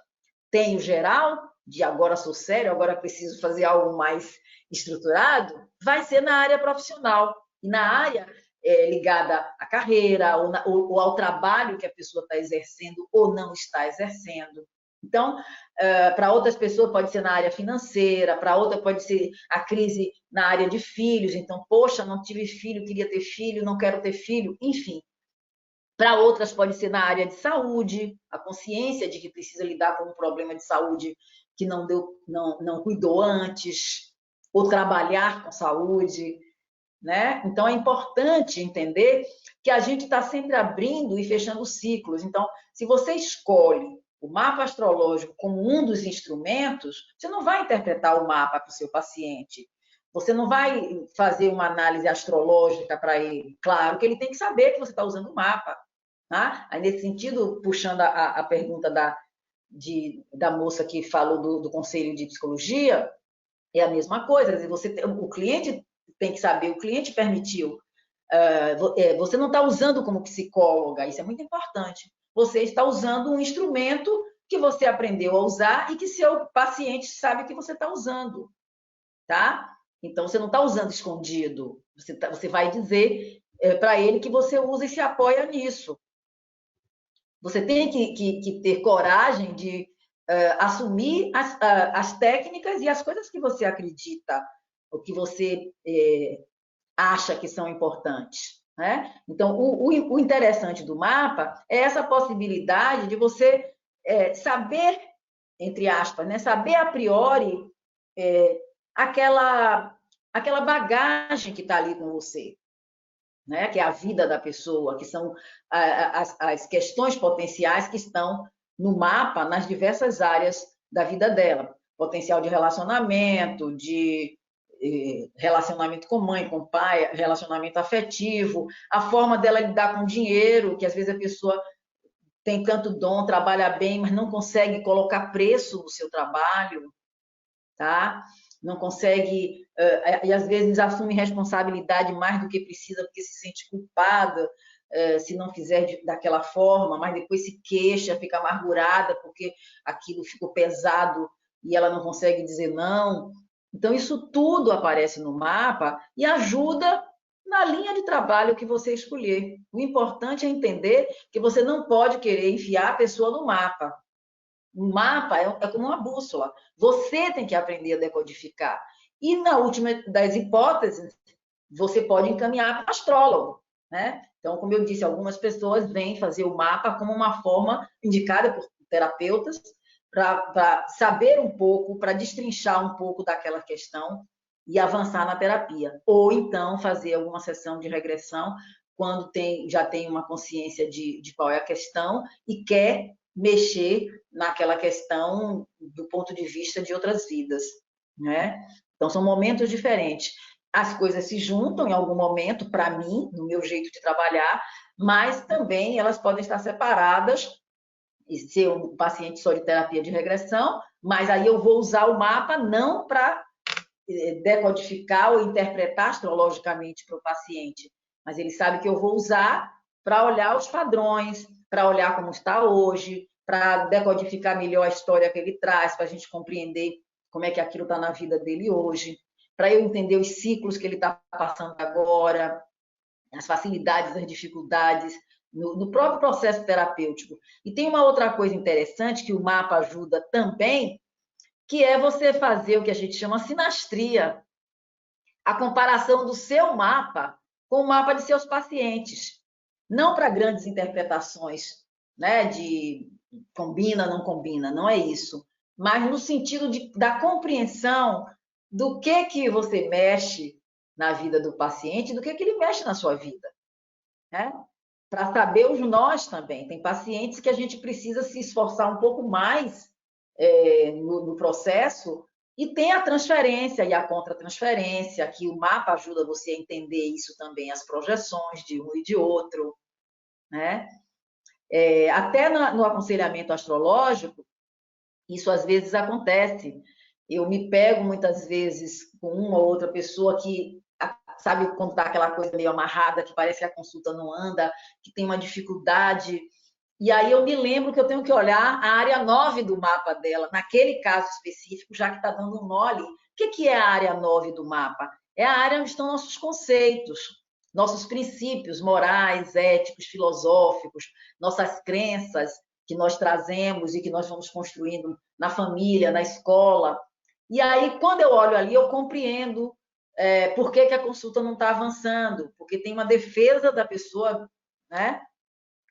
tem o geral, de agora sou sério, agora preciso fazer algo mais estruturado, vai ser na área profissional. E na área ligada à carreira, ou ao trabalho que a pessoa está exercendo ou não está exercendo. Então, para outras pessoas pode ser na área financeira, para outra pode ser a crise na área de filhos. Então, poxa, não tive filho, queria ter filho, não quero ter filho, enfim. Para outras pode ser na área de saúde, a consciência de que precisa lidar com um problema de saúde que não cuidou antes, ou trabalhar com saúde, né? Então, é importante entender que a gente está sempre abrindo e fechando ciclos. Então, se você escolhe o mapa astrológico como um dos instrumentos, você não vai interpretar o mapa para o seu paciente. Você não vai fazer uma análise astrológica para ele. Claro que ele tem que saber que você está usando o mapa. Tá? Aí, nesse sentido, puxando a pergunta da moça que falou do conselho de psicologia, é a mesma coisa. O cliente tem que saber, o cliente permitiu. Você não está usando como psicóloga, isso é muito importante. Você está usando um instrumento que você aprendeu a usar e que seu paciente sabe que você está usando, tá? Então, você não está usando escondido. Você vai dizer para ele que você usa e se apoia nisso. Você tem que ter coragem de assumir as técnicas e as coisas que você acredita, o que você acha que são importantes. Né? Então, o interessante do mapa é essa possibilidade de você saber, entre aspas, né? Saber a priori aquela bagagem que está ali com você, né? Que é a vida da pessoa, que são as questões potenciais que estão no mapa nas diversas áreas da vida dela. Potencial de relacionamento, de relacionamento com mãe, com pai, relacionamento afetivo, a forma dela lidar com dinheiro, que às vezes a pessoa tem tanto dom, trabalha bem, mas não consegue colocar preço no seu trabalho, tá? Não consegue, e às vezes assume responsabilidade mais do que precisa, porque se sente culpada se não fizer daquela forma, mas depois se queixa, fica amargurada porque aquilo ficou pesado e ela não consegue dizer não. Então, isso tudo aparece no mapa e ajuda na linha de trabalho que você escolher. O importante é entender que você não pode querer enfiar a pessoa no mapa. O mapa é como uma bússola. Você tem que aprender a decodificar. E, na última das hipóteses, você pode encaminhar para o astrólogo. Né? Então, como eu disse, algumas pessoas vêm fazer o mapa como uma forma indicada por terapeutas para saber um pouco, para destrinchar um pouco daquela questão e avançar na terapia. Ou, então, fazer alguma sessão de regressão quando já tem uma consciência de qual é a questão e quer mexer naquela questão do ponto de vista de outras vidas, né? Então, são momentos diferentes. As coisas se juntam em algum momento, para mim, no meu jeito de trabalhar, mas também elas podem estar separadas e ser um paciente só de terapia de regressão, mas aí eu vou usar o mapa não para decodificar ou interpretar astrologicamente para o paciente, mas ele sabe que eu vou usar para olhar os padrões, para olhar como está hoje, para decodificar melhor a história que ele traz, para a gente compreender como é que aquilo está na vida dele hoje, para eu entender os ciclos que ele está passando agora, as facilidades, as dificuldades, no próprio processo terapêutico. E tem uma outra coisa interessante que o mapa ajuda também, que é você fazer o que a gente chama sinastria, a comparação do seu mapa com o mapa de seus pacientes. não para grandes interpretações, né, de combina, não combina, não é isso, mas no sentido da compreensão do que você mexe na vida do paciente, do que ele mexe na sua vida, né? Para saber os nós também. Tem pacientes que a gente precisa se esforçar um pouco mais no processo, e tem a transferência e a contratransferência, que o mapa ajuda você a entender isso também, as projeções de um e de outro, né? Até no aconselhamento astrológico, isso às vezes acontece. Eu me pego muitas vezes com uma ou outra pessoa que, sabe, quando está aquela coisa meio amarrada, que parece que a consulta não anda, que tem uma dificuldade. E aí eu me lembro que eu tenho que olhar a área 9 do mapa dela, naquele caso específico, já que está dando um nó ali. O que é a área 9 do mapa? É a área onde estão nossos conceitos, nossos princípios morais, éticos, filosóficos, nossas crenças que nós trazemos e que nós vamos construindo na família, na escola. E aí, quando eu olho ali, eu compreendo por que a consulta não está avançando, porque tem uma defesa da pessoa, né,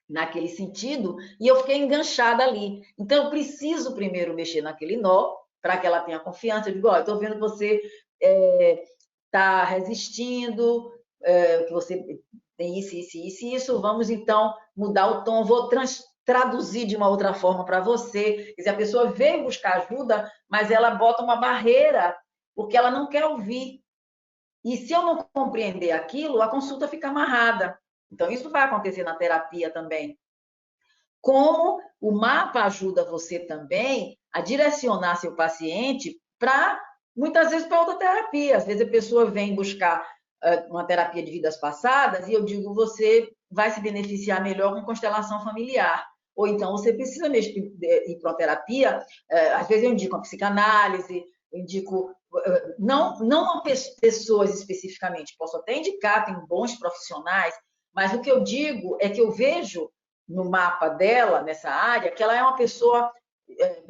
naquele sentido, e eu fiquei enganchada ali. Então, eu preciso primeiro mexer naquele nó, para que ela tenha confiança. Eu digo, olha, estou vendo que você está resistindo, que você tem isso, vamos então mudar o tom, vou traduzir de uma outra forma para você. Quer dizer, a pessoa vem buscar ajuda, mas ela bota uma barreira, porque ela não quer ouvir. E se eu não compreender aquilo, a consulta fica amarrada. Então, isso vai acontecer na terapia também. Como o mapa ajuda você também a direcionar seu paciente para, muitas vezes, para outra terapia. Às vezes a pessoa vem buscar uma terapia de vidas passadas e eu digo, você vai se beneficiar melhor com constelação familiar. Ou então você precisa ir para uma terapia, às vezes eu indico uma psicanálise, eu indico, não pessoas especificamente, posso até indicar, tem bons profissionais, mas o que eu digo é que eu vejo no mapa dela, nessa área, que ela é uma pessoa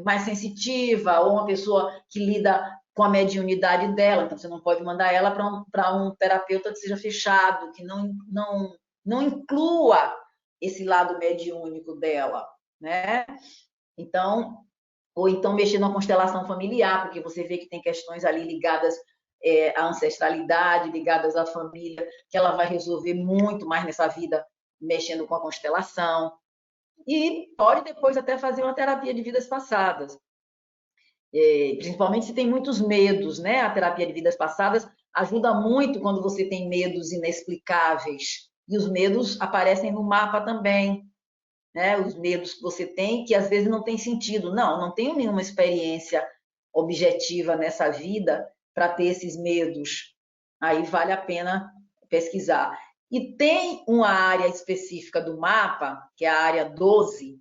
mais sensitiva, ou uma pessoa que lida com a mediunidade dela. Então, você não pode mandar ela para um terapeuta que seja fechado, que não inclua esse lado mediúnico dela, né? Então, ou então mexer na constelação familiar, porque você vê que tem questões ali ligadas à ancestralidade, ligadas à família, que ela vai resolver muito mais nessa vida mexendo com a constelação. E pode depois até fazer uma terapia de vidas passadas. Principalmente se tem muitos medos, né? A terapia de vidas passadas ajuda muito quando você tem medos inexplicáveis. E os medos aparecem no mapa também, né? Os medos que você tem, que às vezes não tem sentido. Não tenho nenhuma experiência objetiva nessa vida para ter esses medos. Aí vale a pena pesquisar. E tem uma área específica do mapa, que é a área 12,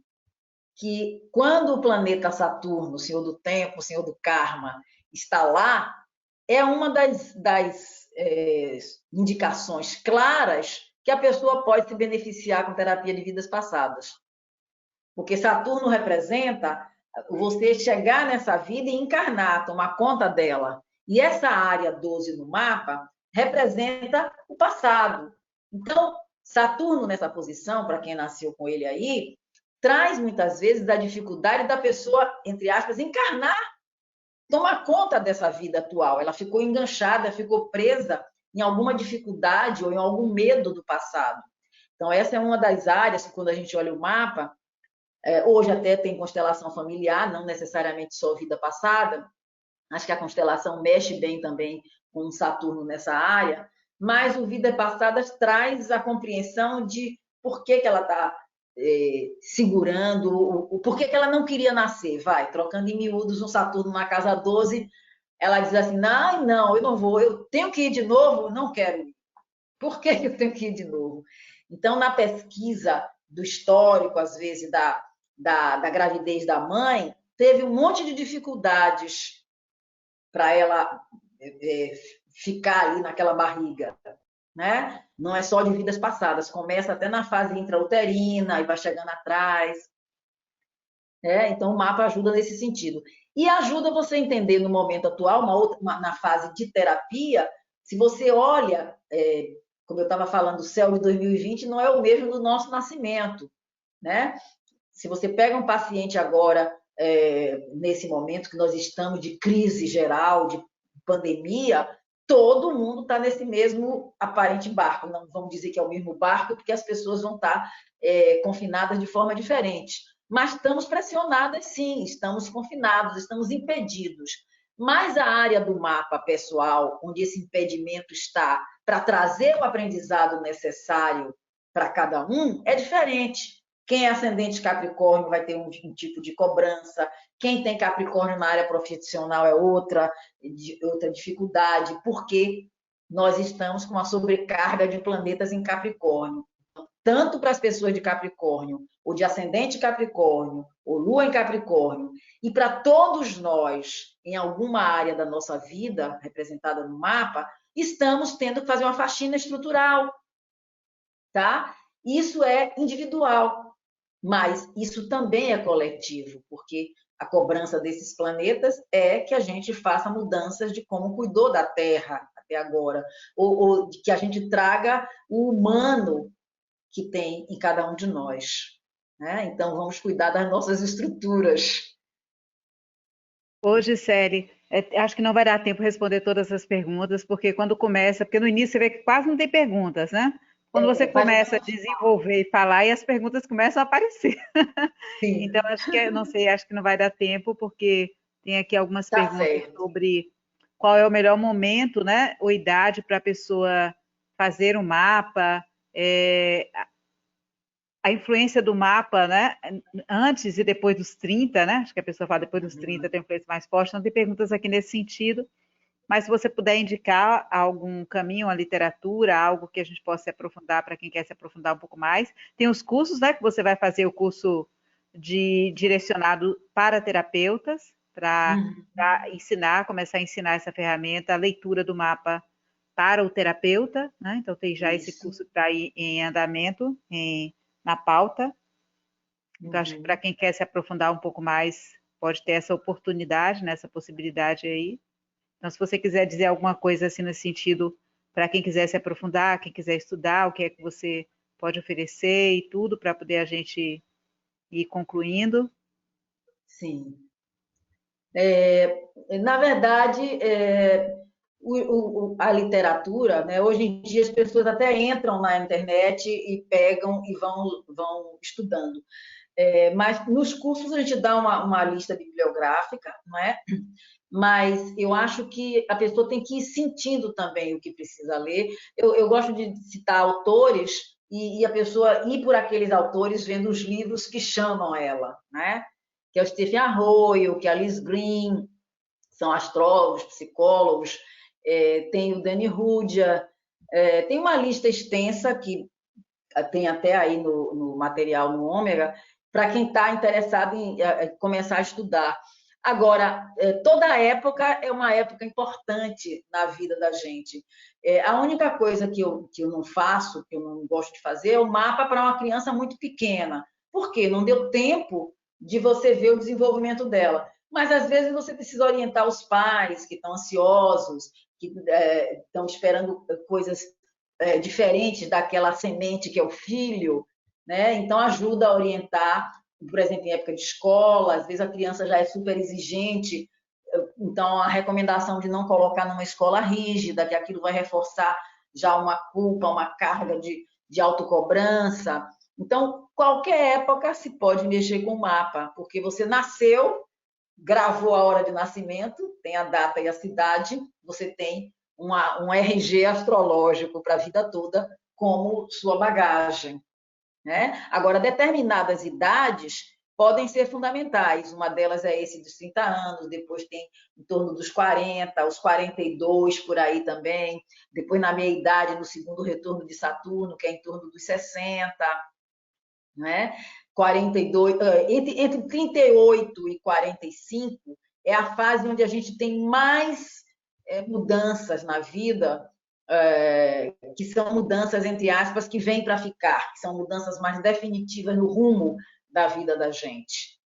que quando o planeta Saturno, o senhor do tempo, o senhor do karma, está lá, é uma das indicações claras que a pessoa pode se beneficiar com terapia de vidas passadas. Porque Saturno representa você chegar nessa vida e encarnar, tomar conta dela. E essa área 12 no mapa representa o passado. Então, Saturno nessa posição, para quem nasceu com ele aí, traz muitas vezes a dificuldade da pessoa, entre aspas, encarnar, tomar conta dessa vida atual. Ela ficou enganchada, ficou presa em alguma dificuldade ou em algum medo do passado. Então, essa é uma das áreas que, quando a gente olha o mapa, hoje até tem constelação familiar, não necessariamente só vida passada. Acho que a constelação mexe bem também com Saturno nessa área, mas o Vidas Passadas traz a compreensão de por que ela está segurando, por que ela não queria nascer, trocando em miúdos um Saturno na casa 12, ela diz assim, não, eu não vou, eu tenho que ir de novo, não quero ir. Por que eu tenho que ir de novo? Então, na pesquisa do histórico, às vezes, da gravidez da mãe, teve um monte de dificuldades para ela ficar ali naquela barriga, né? Não é só de vidas passadas, começa até na fase intrauterina e vai chegando atrás. Então, o mapa ajuda nesse sentido. E ajuda você a entender no momento atual, na fase de terapia, se você olha como eu estava falando, o céu de 2020 não é o mesmo do nosso nascimento, né? Se você pega um paciente agora, nesse momento que nós estamos de crise geral, de pandemia, todo mundo está nesse mesmo aparente barco. Não vamos dizer que é o mesmo barco, porque as pessoas vão estar confinadas de forma diferente. Mas estamos pressionadas, sim, estamos confinados, estamos impedidos. Mas a área do mapa pessoal, onde esse impedimento está para trazer o aprendizado necessário para cada um, é diferente. Quem é ascendente Capricórnio vai ter um tipo de cobrança, quem tem Capricórnio na área profissional é outra dificuldade, porque nós estamos com uma sobrecarga de planetas em Capricórnio. Tanto para as pessoas de Capricórnio, ou de ascendente Capricórnio, ou Lua em Capricórnio, e para todos nós, em alguma área da nossa vida, representada no mapa, estamos tendo que fazer uma faxina estrutural, tá? Isso é individual, mas isso também é coletivo, porque a cobrança desses planetas é que a gente faça mudanças de como cuidou da Terra até agora, ou de que a gente traga o humano que tem em cada um de nós, né? Então, vamos cuidar das nossas estruturas. Hoje, Célia, acho que não vai dar tempo de responder todas as perguntas, porque quando começa, porque no início você vê que quase não tem perguntas, né? Quando você começa a desenvolver e falar, e as perguntas começam a aparecer. Sim. Então, acho que, não sei, acho que não vai dar tempo, porque tem aqui algumas perguntas sobre qual é o melhor momento, né, ou idade para a pessoa fazer um mapa, a influência do mapa, né, antes e depois dos 30, né, acho que a pessoa fala depois dos 30 tem influência mais forte, então tem perguntas aqui nesse sentido, mas se você puder indicar algum caminho, a literatura, algo que a gente possa se aprofundar para quem quer se aprofundar um pouco mais. Tem os cursos, né, que você vai fazer o curso direcionado para terapeutas, para ensinar, começar a ensinar essa ferramenta, a leitura do mapa para o terapeuta, né? Então tem já esse curso que está aí em andamento, na pauta. Então acho que para quem quer se aprofundar um pouco mais, pode ter essa oportunidade, né, essa possibilidade aí. Então, se você quiser dizer alguma coisa assim nesse sentido, para quem quiser se aprofundar, quem quiser estudar, o que é que você pode oferecer e tudo, para poder a gente ir concluindo. Sim. Na verdade, a literatura, né, hoje em dia as pessoas até entram na internet e pegam e vão estudando. Mas nos cursos a gente dá uma lista bibliográfica, não é? Mas eu acho que a pessoa tem que ir sentindo também o que precisa ler. Eu gosto de citar autores e a pessoa ir por aqueles autores vendo os livros que chamam ela, né? Que é o Stephen Arroyo, que é a Liz Green, são astrólogos, psicólogos, tem o Danny Rudya, tem uma lista extensa que tem até aí no material no Ômega, para quem está interessado em começar a estudar. Agora, toda época é uma época importante na vida da gente. A única coisa que eu não faço, que eu não gosto de fazer, é o mapa para uma criança muito pequena. Por quê? Não deu tempo de você ver o desenvolvimento dela. Mas, às vezes, você precisa orientar os pais que estão ansiosos, que estão esperando coisas diferentes daquela semente que é o filho, né? Então, ajuda a orientar, por exemplo, em época de escola, às vezes a criança já é super exigente, então a recomendação de não colocar numa escola rígida, que aquilo vai reforçar já uma culpa, uma carga de autocobrança. Então, qualquer época se pode mexer com o mapa, porque você nasceu, gravou a hora de nascimento, tem a data e a cidade, você tem um RG astrológico para a vida toda como sua bagagem, né? Agora, determinadas idades podem ser fundamentais. Uma delas é esse dos 30 anos, depois tem em torno dos 40, os 42 por aí também, depois na meia idade, no segundo retorno de Saturno, que é em torno dos 60, né? 42, entre 38 e 45 é a fase onde a gente tem mais mudanças na vida, que são mudanças, entre aspas, que vêm para ficar, que são mudanças mais definitivas no rumo da vida da gente.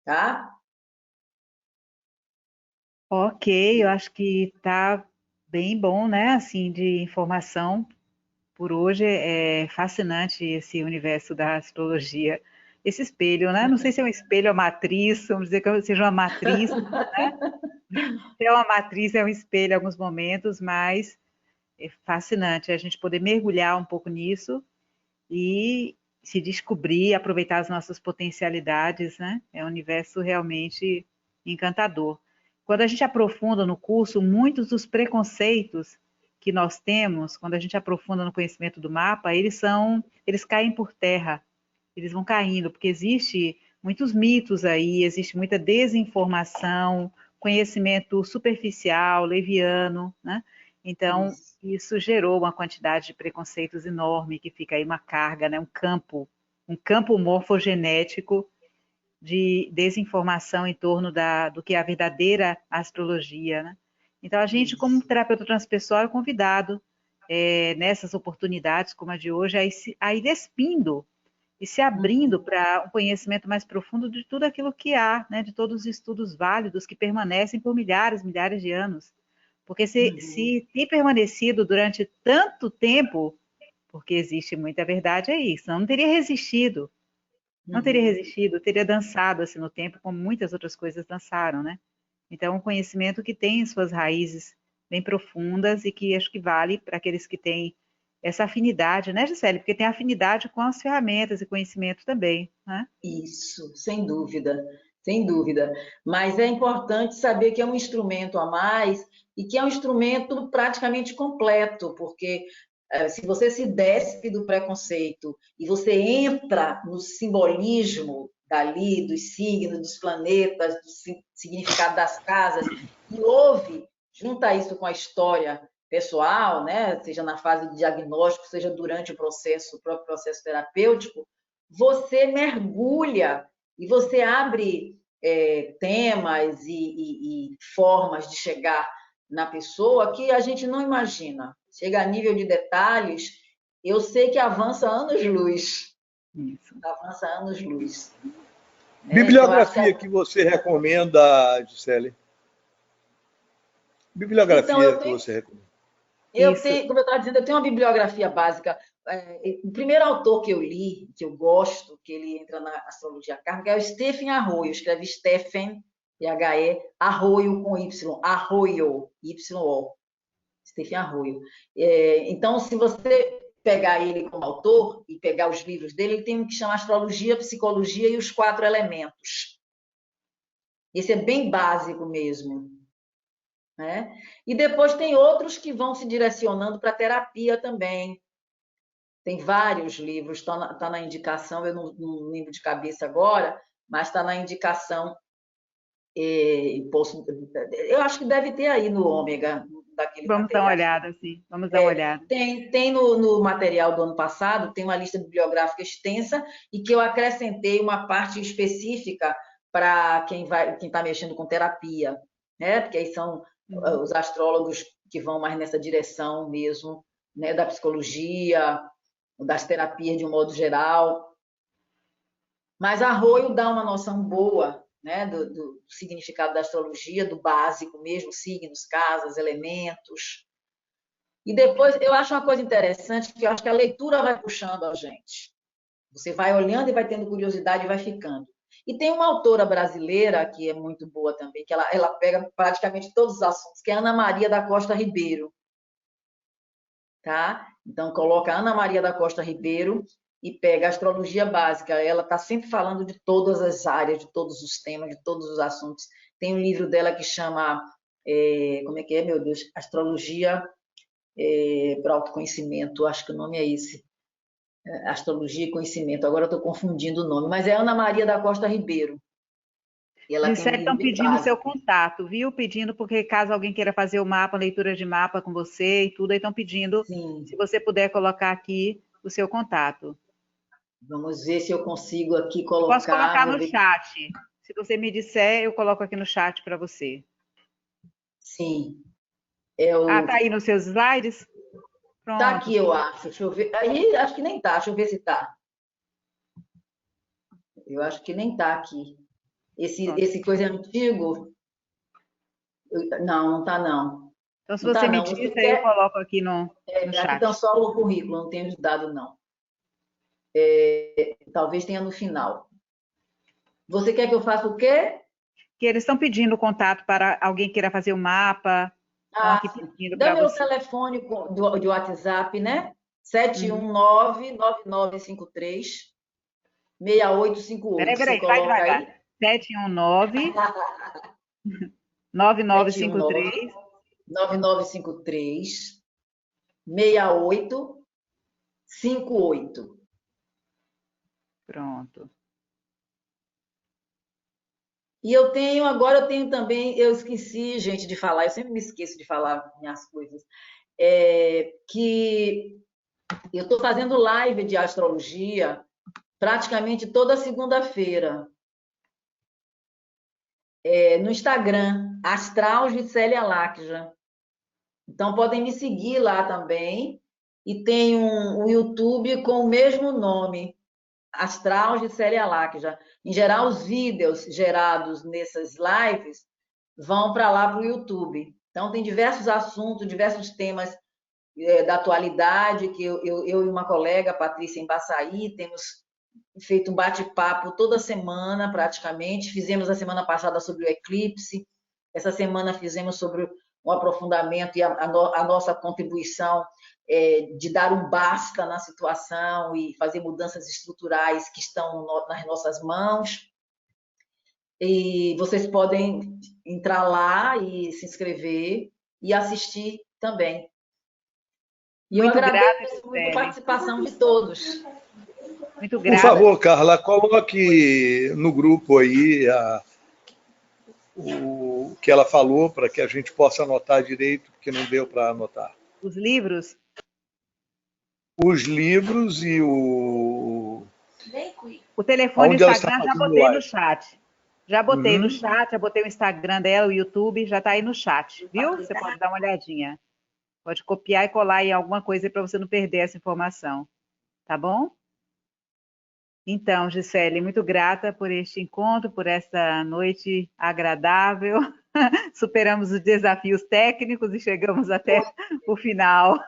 Tá? Ok, eu acho que está bem bom, né, assim, de informação por hoje. É fascinante esse universo da astrologia. Esse espelho, né? Não sei se é um espelho ou matriz, vamos dizer que seja uma matriz, né? Se é uma matriz, é um espelho em alguns momentos, mas é fascinante a gente poder mergulhar um pouco nisso e se descobrir, aproveitar as nossas potencialidades, né? É um universo realmente encantador. Quando a gente aprofunda no curso, muitos dos preconceitos que nós temos, quando a gente aprofunda no conhecimento do mapa, eles caem por terra, eles vão caindo, porque existe muitos mitos aí, existe muita desinformação, conhecimento superficial, leviano, né? Então, Isso. isso gerou uma quantidade de preconceitos enorme, que fica aí uma carga, né? Um campo morfogenético de desinformação em torno do que é a verdadeira astrologia, né? Então, a gente, como Isso. terapeuta transpessoal, é convidado, nessas oportunidades, como a de hoje, a ir despindo e se abrindo para um conhecimento mais profundo de tudo aquilo que há, né? De todos os estudos válidos que permanecem por milhares, milhares de anos. Porque se tem permanecido durante tanto tempo, porque existe muita verdade aí, senão não teria resistido. Não teria resistido, teria dançado assim no tempo, como muitas outras coisas dançaram, né? Então, um conhecimento que tem suas raízes bem profundas e que acho que vale para aqueles que têm essa afinidade, né, Gisele? Porque tem afinidade com as ferramentas e conhecimento também, né? Isso, sem dúvida, sem dúvida. Mas é importante saber que é um instrumento a mais e que é um instrumento praticamente completo, porque se você se despe do preconceito e você entra no simbolismo dali, dos signos, dos planetas, do significado das casas, e ouve, junta isso com a história pessoal, né? Seja na fase de diagnóstico, seja durante o próprio processo terapêutico, você mergulha e você abre temas e formas de chegar na pessoa que a gente não imagina. Chega a nível de detalhes, eu sei que avança anos-luz. Avança anos-luz. Bibliografia que você recomenda, Gisele? Bibliografia que você recomenda? Como eu estava dizendo, eu tenho uma bibliografia básica. O primeiro autor que eu li, que eu gosto, que ele entra na astrologia kármica, é o Stephen Arroyo. Escreve Stephen, T-H-E, Arroyo com Y, Arroyo, Y-O. Stephen Arroyo. Então, se você pegar ele como autor e pegar os livros dele, ele tem um que chama Astrologia, Psicologia e os 4 Elementos. Esse é bem básico mesmo. Né? E depois tem outros que vão se direcionando para a terapia também. Tem vários livros, está na indicação, eu não lembro de cabeça agora, mas está na indicação. Eu acho que deve ter aí no Ômega, daquele Vamos dar uma material. olhada, sim. Vamos dar uma olhada. Tem no material do ano passado, tem uma lista bibliográfica extensa e que eu acrescentei uma parte específica para quem está mexendo com terapia, né? Porque aí são os astrólogos que vão mais nessa direção mesmo, né? Da psicologia, das terapias de um modo geral. Mas Arroyo dá uma noção boa, né? Do significado da astrologia, do básico mesmo, signos, casas, elementos. E depois, eu acho uma coisa interessante, que eu acho que a leitura vai puxando a gente. Você vai olhando e vai tendo curiosidade e vai ficando. E tem uma autora brasileira que é muito boa também, que ela pega praticamente todos os assuntos, que é Ana Maria da Costa Ribeiro. Tá? Então, coloca Ana Maria da Costa Ribeiro e pega a astrologia básica. Ela está sempre falando de todas as áreas, de todos os temas, de todos os assuntos. Tem um livro dela que chama, como é que é, meu Deus? Astrologia para autoconhecimento, acho que o nome é esse. Astrologia e Conhecimento. Agora eu estou confundindo o nome, mas é Ana Maria da Costa Ribeiro. E ela tem um livro Estão bem pedindo seu básico. contato, viu? Pedindo, porque caso alguém queira fazer o mapa, leitura de mapa com você e tudo, aí estão pedindo Sim. se você puder colocar aqui o seu contato. Vamos ver se eu consigo aqui Eu posso colocar. colocar no chat. Se você me disser, eu coloco aqui no chat para você. Sim. Tá aí nos seus slides? Pronto. Tá aqui, eu acho. Deixa eu ver. Aí acho que nem tá. Deixa eu ver se tá. Eu acho que nem tá aqui. Esse coisa é antigo? Não tá não. Então, se Não você tá, me não. diz, Você aí eu quer... coloco aqui no Aqui chat. está só o currículo, não tenho dado, não. Talvez tenha no final. Você quer que eu faça o quê? Que eles estão pedindo contato para alguém queira fazer o mapa. Estão aqui Sim. pedindo Dá para meu você. telefone de WhatsApp, né? Uhum. 719-9953-6858. Peraí, Você vai coloca devagar. aí? 719-9953. 719-9953-6858. Pronto. E agora eu tenho também, eu esqueci, gente, de falar, eu sempre me esqueço de falar minhas coisas, que eu estou fazendo live de astrologia praticamente toda segunda-feira, no Instagram, Astral Gisélia Lakja. Então podem me seguir lá também, e tem um YouTube com o mesmo nome, Astral Gisélia Lakja. Em geral, os vídeos gerados nessas lives vão para lá para o YouTube. Então, tem diversos assuntos, diversos temas da atualidade, que eu e uma colega, Patrícia Embaçaí, temos feito um bate-papo toda semana, praticamente. Fizemos a semana passada sobre o eclipse, essa semana fizemos sobre um aprofundamento e a nossa contribuição de dar um basta na situação e fazer mudanças estruturais que estão nas nossas mãos. E vocês podem entrar lá e se inscrever e assistir também. E eu agradeço muito a participação de todos. Muito Por grata. favor, Carla, coloque no grupo aí o que ela falou, para que a gente possa anotar direito, porque não deu para anotar. Os livros? Os livros e o telefone onde do ela está Instagram já fazendo botei no live. chat. Já botei no Uhum. chat, já botei o Instagram dela, o YouTube, já está aí no chat, viu? Você pode dar uma olhadinha. Pode copiar e colar em alguma coisa para você não perder essa informação. Tá bom? Então, Gisele, muito grata por este encontro, por essa noite agradável. Superamos os desafios técnicos e chegamos até o final.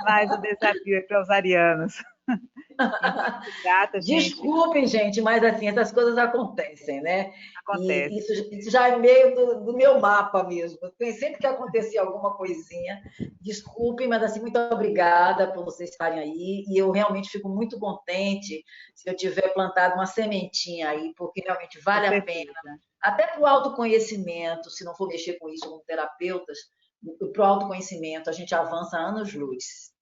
Mas o desafio é para os arianos. Então, muito grata, gente. Desculpem, gente, mas assim, essas coisas acontecem, né? Acontece. E isso já é meio do meu mapa mesmo. Tem sempre que acontecer alguma coisinha. Desculpem, mas assim, muito obrigada por vocês estarem aí. E eu realmente fico muito contente se eu tiver plantado uma sementinha aí, porque realmente vale a pena. Até para o autoconhecimento, se não for mexer com isso como terapeutas, para o autoconhecimento, a gente avança anos-luz.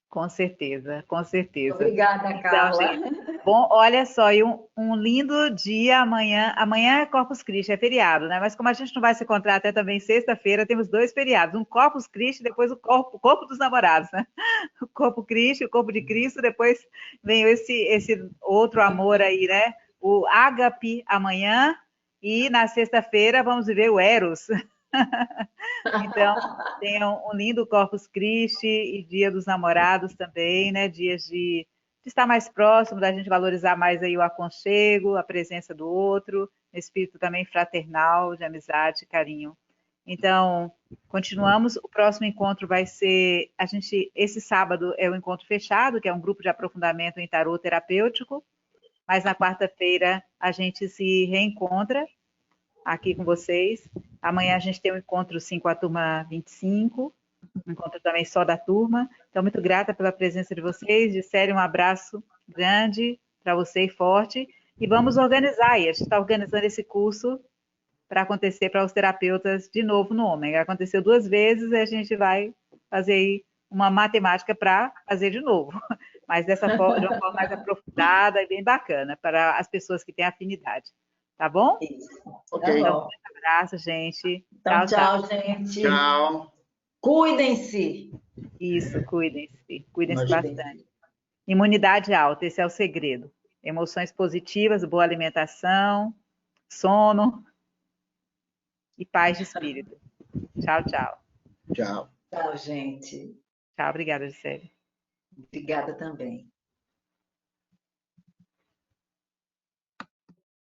Com certeza, com certeza. Obrigada, Carla. Então, gente, bom, olha só, e um lindo dia amanhã. Amanhã é Corpus Christi, é feriado, né? Mas como a gente não vai se encontrar até também sexta-feira, temos 2 feriados. Um Corpus Christi e depois o corpo dos namorados, né? O Corpo Christi, o corpo de Cristo, depois vem esse outro amor aí, né? O Ágape amanhã e na sexta-feira vamos viver o Eros. Então, tenham um lindo Corpus Christi e Dia dos Namorados também, né? Dias de estar mais próximo, da gente valorizar mais aí o aconchego, a presença do outro, espírito também fraternal, de amizade, carinho. Então, continuamos. O próximo encontro vai ser, esse sábado é o encontro fechado, que é um grupo de aprofundamento em tarô terapêutico, mas na quarta-feira a gente se reencontra aqui com vocês. Amanhã a gente tem um encontro, sim, com a turma 25, um encontro também só da turma. Então, muito grata pela presença de vocês. Gisele, um abraço grande para você e forte. E vamos organizar aí. A gente está organizando esse curso para acontecer para os terapeutas de novo no Ômega. Aconteceu 2 vezes e a gente vai fazer aí uma matemática para fazer de novo. Mas de uma forma mais aprofundada e bem bacana para as pessoas que têm afinidade. Tá bom? Isso. Ok. Então, um abraço, gente. Então, tchau, gente. Tchau. Cuidem-se. Isso, cuidem-se. Cuidem-se bastante. Imunidade alta, esse é o segredo. Emoções positivas, boa alimentação, sono e paz de espírito. Tchau, tchau. Tchau. Tchau, gente. Tchau, obrigada, Gisele. Obrigada também.